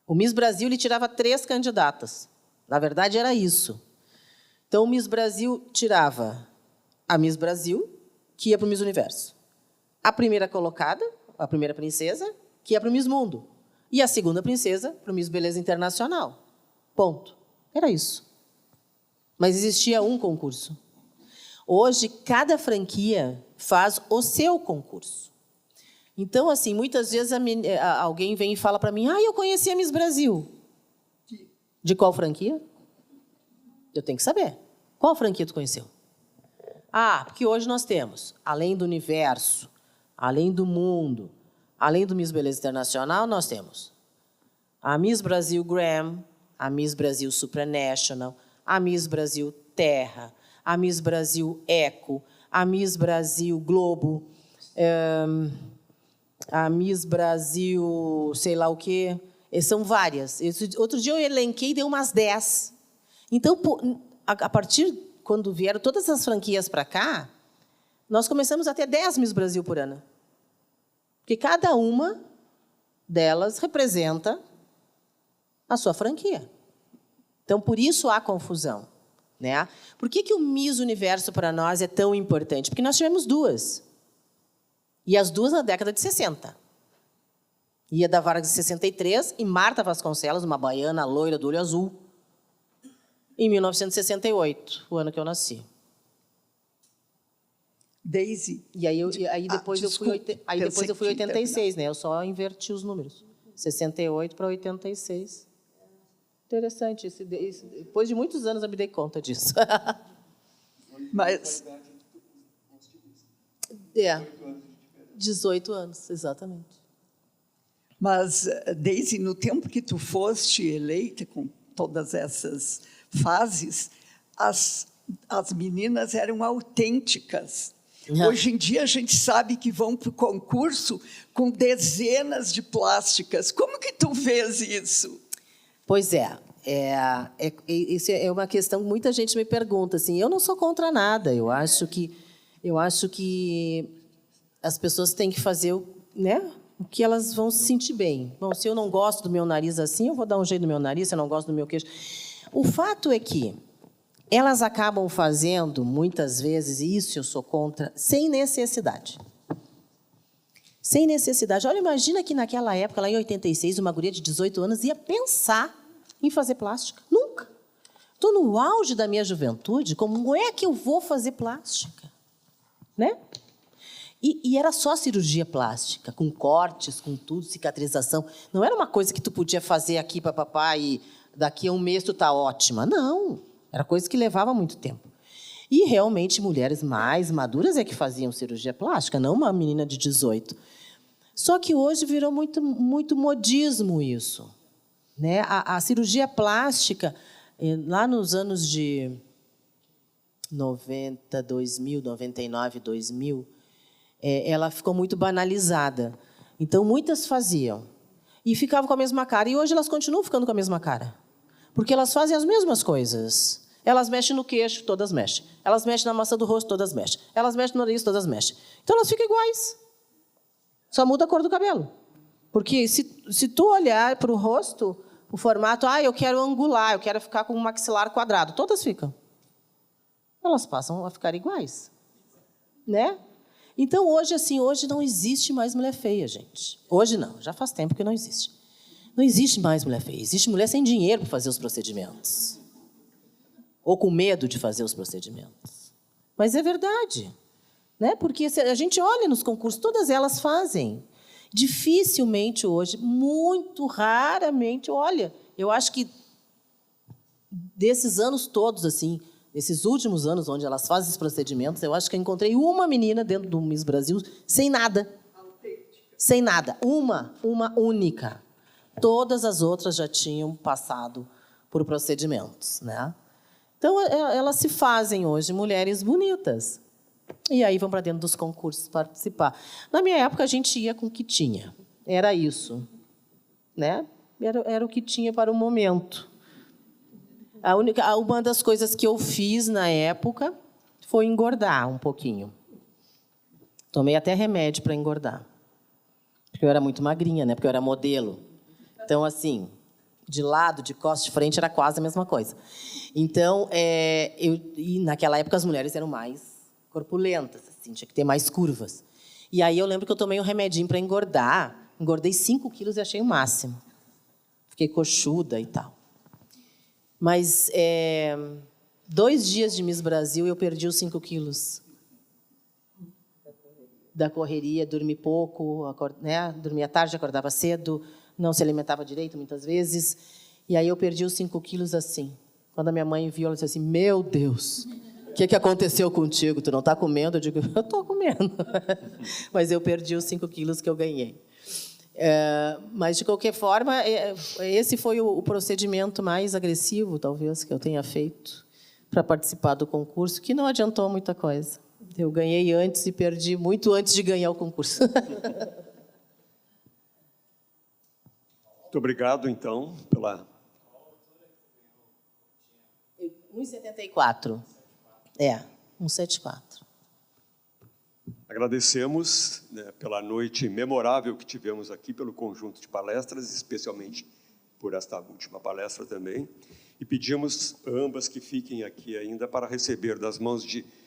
O Miss Brasil, ele tirava 3 candidatas. Na verdade, era isso. Então, o Miss Brasil tirava a Miss Brasil, que ia para o Miss Universo. A primeira colocada, a primeira princesa, que ia para o Miss Mundo. E a segunda princesa para o Miss Beleza Internacional. Ponto. Era isso. Mas existia um concurso. Hoje, cada franquia faz o seu concurso. Então, assim, muitas vezes alguém vem e fala para mim, eu conheci a Miss Brasil. De qual franquia? Eu tenho que saber. Qual franquia tu conheceu? Porque hoje nós temos, além do Universo, além do Mundo, além do Miss Beleza Internacional, nós temos a Miss Brasil Graham, a Miss Brasil Supranational, a Miss Brasil Terra, a Miss Brasil Eco, a Miss Brasil Globo, a Miss Brasil sei lá o quê. São várias. Outro dia eu elenquei e dei umas 10. Então, a partir quando vieram todas as franquias para cá, nós começamos a ter 10 Miss Brasil por ano. Porque cada uma delas representa a sua franquia. Então, por isso há confusão, né? Por que o Miss Universo para nós é tão importante? Porque nós tivemos 2. E as 2 na década de 60. Ieda Vargas, de 63, e Marta Vasconcelos, uma baiana loira do olho azul, em 1968, o ano que eu nasci. Daisy. E aí depois eu fui 86, né? Eu só inverti os números. 68 para 86. Interessante. Depois de muitos anos eu me dei conta disso. Mas 18 anos, exatamente. Mas, Daisy, no tempo que tu foste eleita, com todas essas fases, as meninas eram autênticas. Hoje em dia, a gente sabe que vão para o concurso com dezenas de plásticas. Como que tu vês isso? Pois isso é uma questão que muita gente me pergunta. Assim, eu não sou contra nada. Eu acho que as pessoas têm que fazer, né, o que elas vão se sentir bem. Bom, se eu não gosto do meu nariz assim, eu vou dar um jeito no meu nariz. Se eu não gosto do meu queixo... O fato é que elas acabam fazendo, muitas vezes, e isso eu sou contra, sem necessidade. Sem necessidade. Olha, imagina que naquela época, lá em 86, uma guria de 18 anos ia pensar em fazer plástica. Nunca. Estou no auge da minha juventude, como é que eu vou fazer plástica? Né? E era só cirurgia plástica, com cortes, com tudo, cicatrização. Não era uma coisa que tu podia fazer aqui para papai e daqui a um mês tu está ótima. Não. Era coisa que levava muito tempo. E realmente mulheres mais maduras é que faziam cirurgia plástica, não uma menina de 18. Só que hoje virou muito modismo isso, né? A cirurgia plástica, lá nos anos de 90, 2000, 99, 2000, ela ficou muito banalizada. Então, muitas faziam e ficavam com a mesma cara. E hoje elas continuam ficando com a mesma cara, porque elas fazem as mesmas coisas. Elas mexem no queixo, todas mexem. Elas mexem na maçã do rosto, todas mexem. Elas mexem no nariz, todas mexem. Então, elas ficam iguais. Só muda a cor do cabelo. Porque se tu olhar para o rosto, o formato, eu quero angular, eu quero ficar com um maxilar quadrado, todas ficam. Elas passam a ficar iguais, né? Então, hoje não existe mais mulher feia, gente. Hoje não, já faz tempo que não existe. Não existe mais mulher feia. Existe mulher sem dinheiro para fazer os procedimentos. Ou com medo de fazer os procedimentos. Mas é verdade, né? Porque se a gente olha nos concursos, todas elas fazem. Dificilmente hoje, muito raramente, olha, eu acho que desses anos todos, assim, esses últimos anos onde elas fazem esses procedimentos, eu acho que eu encontrei uma menina dentro do Miss Brasil sem nada. Sem nada. Uma única. Todas as outras já tinham passado por procedimentos, né? Então, elas se fazem hoje mulheres bonitas. E aí vão para dentro dos concursos participar. Na minha época, a gente ia com o que tinha. Era isso, né? Era o que tinha para o momento. Uma das coisas que eu fiz na época foi engordar um pouquinho. Tomei até remédio para engordar. Porque eu era muito magrinha, né? Porque eu era modelo. Então, assim, de lado, de costas, de frente, era quase a mesma coisa. Então, e naquela época as mulheres eram mais corpulentas, assim, tinha que ter mais curvas. E aí eu lembro que eu tomei um remedinho para engordar. Engordei 5 quilos e achei o máximo. Fiquei coxuda e tal. Mas 2 dias de Miss Brasil eu perdi os 5 quilos. Da correria, dormi pouco, né? Dormia tarde, acordava cedo, não se alimentava direito muitas vezes. E aí eu perdi os 5 quilos assim. Quando a minha mãe viu, ela disse assim, meu Deus, o que aconteceu contigo? Tu não está comendo? Eu digo, eu estou comendo. Mas eu perdi os 5 quilos que eu ganhei. Mas, de qualquer forma, esse foi o procedimento mais agressivo, talvez, que eu tenha feito para participar do concurso, que não adiantou muita coisa. Eu ganhei antes e perdi muito antes de ganhar o concurso. Muito obrigado, então, pela... 1,74. 1,74. Agradecemos, né, pela noite memorável que tivemos aqui, pelo conjunto de palestras, especialmente por esta última palestra também. E pedimos a ambas que fiquem aqui ainda para receber das mãos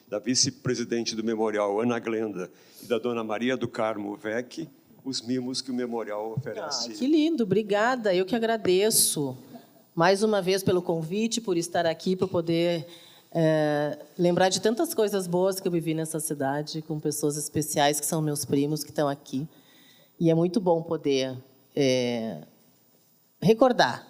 da vice-presidente do Memorial, Ana Glenda, e da dona Maria do Carmo Vec, os mimos que o Memorial oferece. Que lindo, obrigada. Eu que agradeço mais uma vez pelo convite, por estar aqui, para poder lembrar de tantas coisas boas que eu vivi nessa cidade, com pessoas especiais, que são meus primos, que estão aqui. E é muito bom poder recordar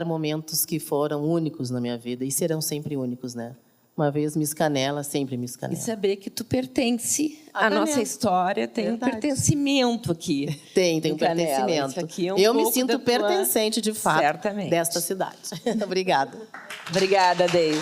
momentos que foram únicos na minha vida, e serão sempre únicos, né? Uma vez Miss Canela, sempre Miss Canela. E saber que tu pertence à nossa história, tem um pertencimento aqui. Tem um pertencimento. Isso aqui é eu me sinto pertencente, de fato, certamente, desta cidade. Obrigada. Obrigada, Deise.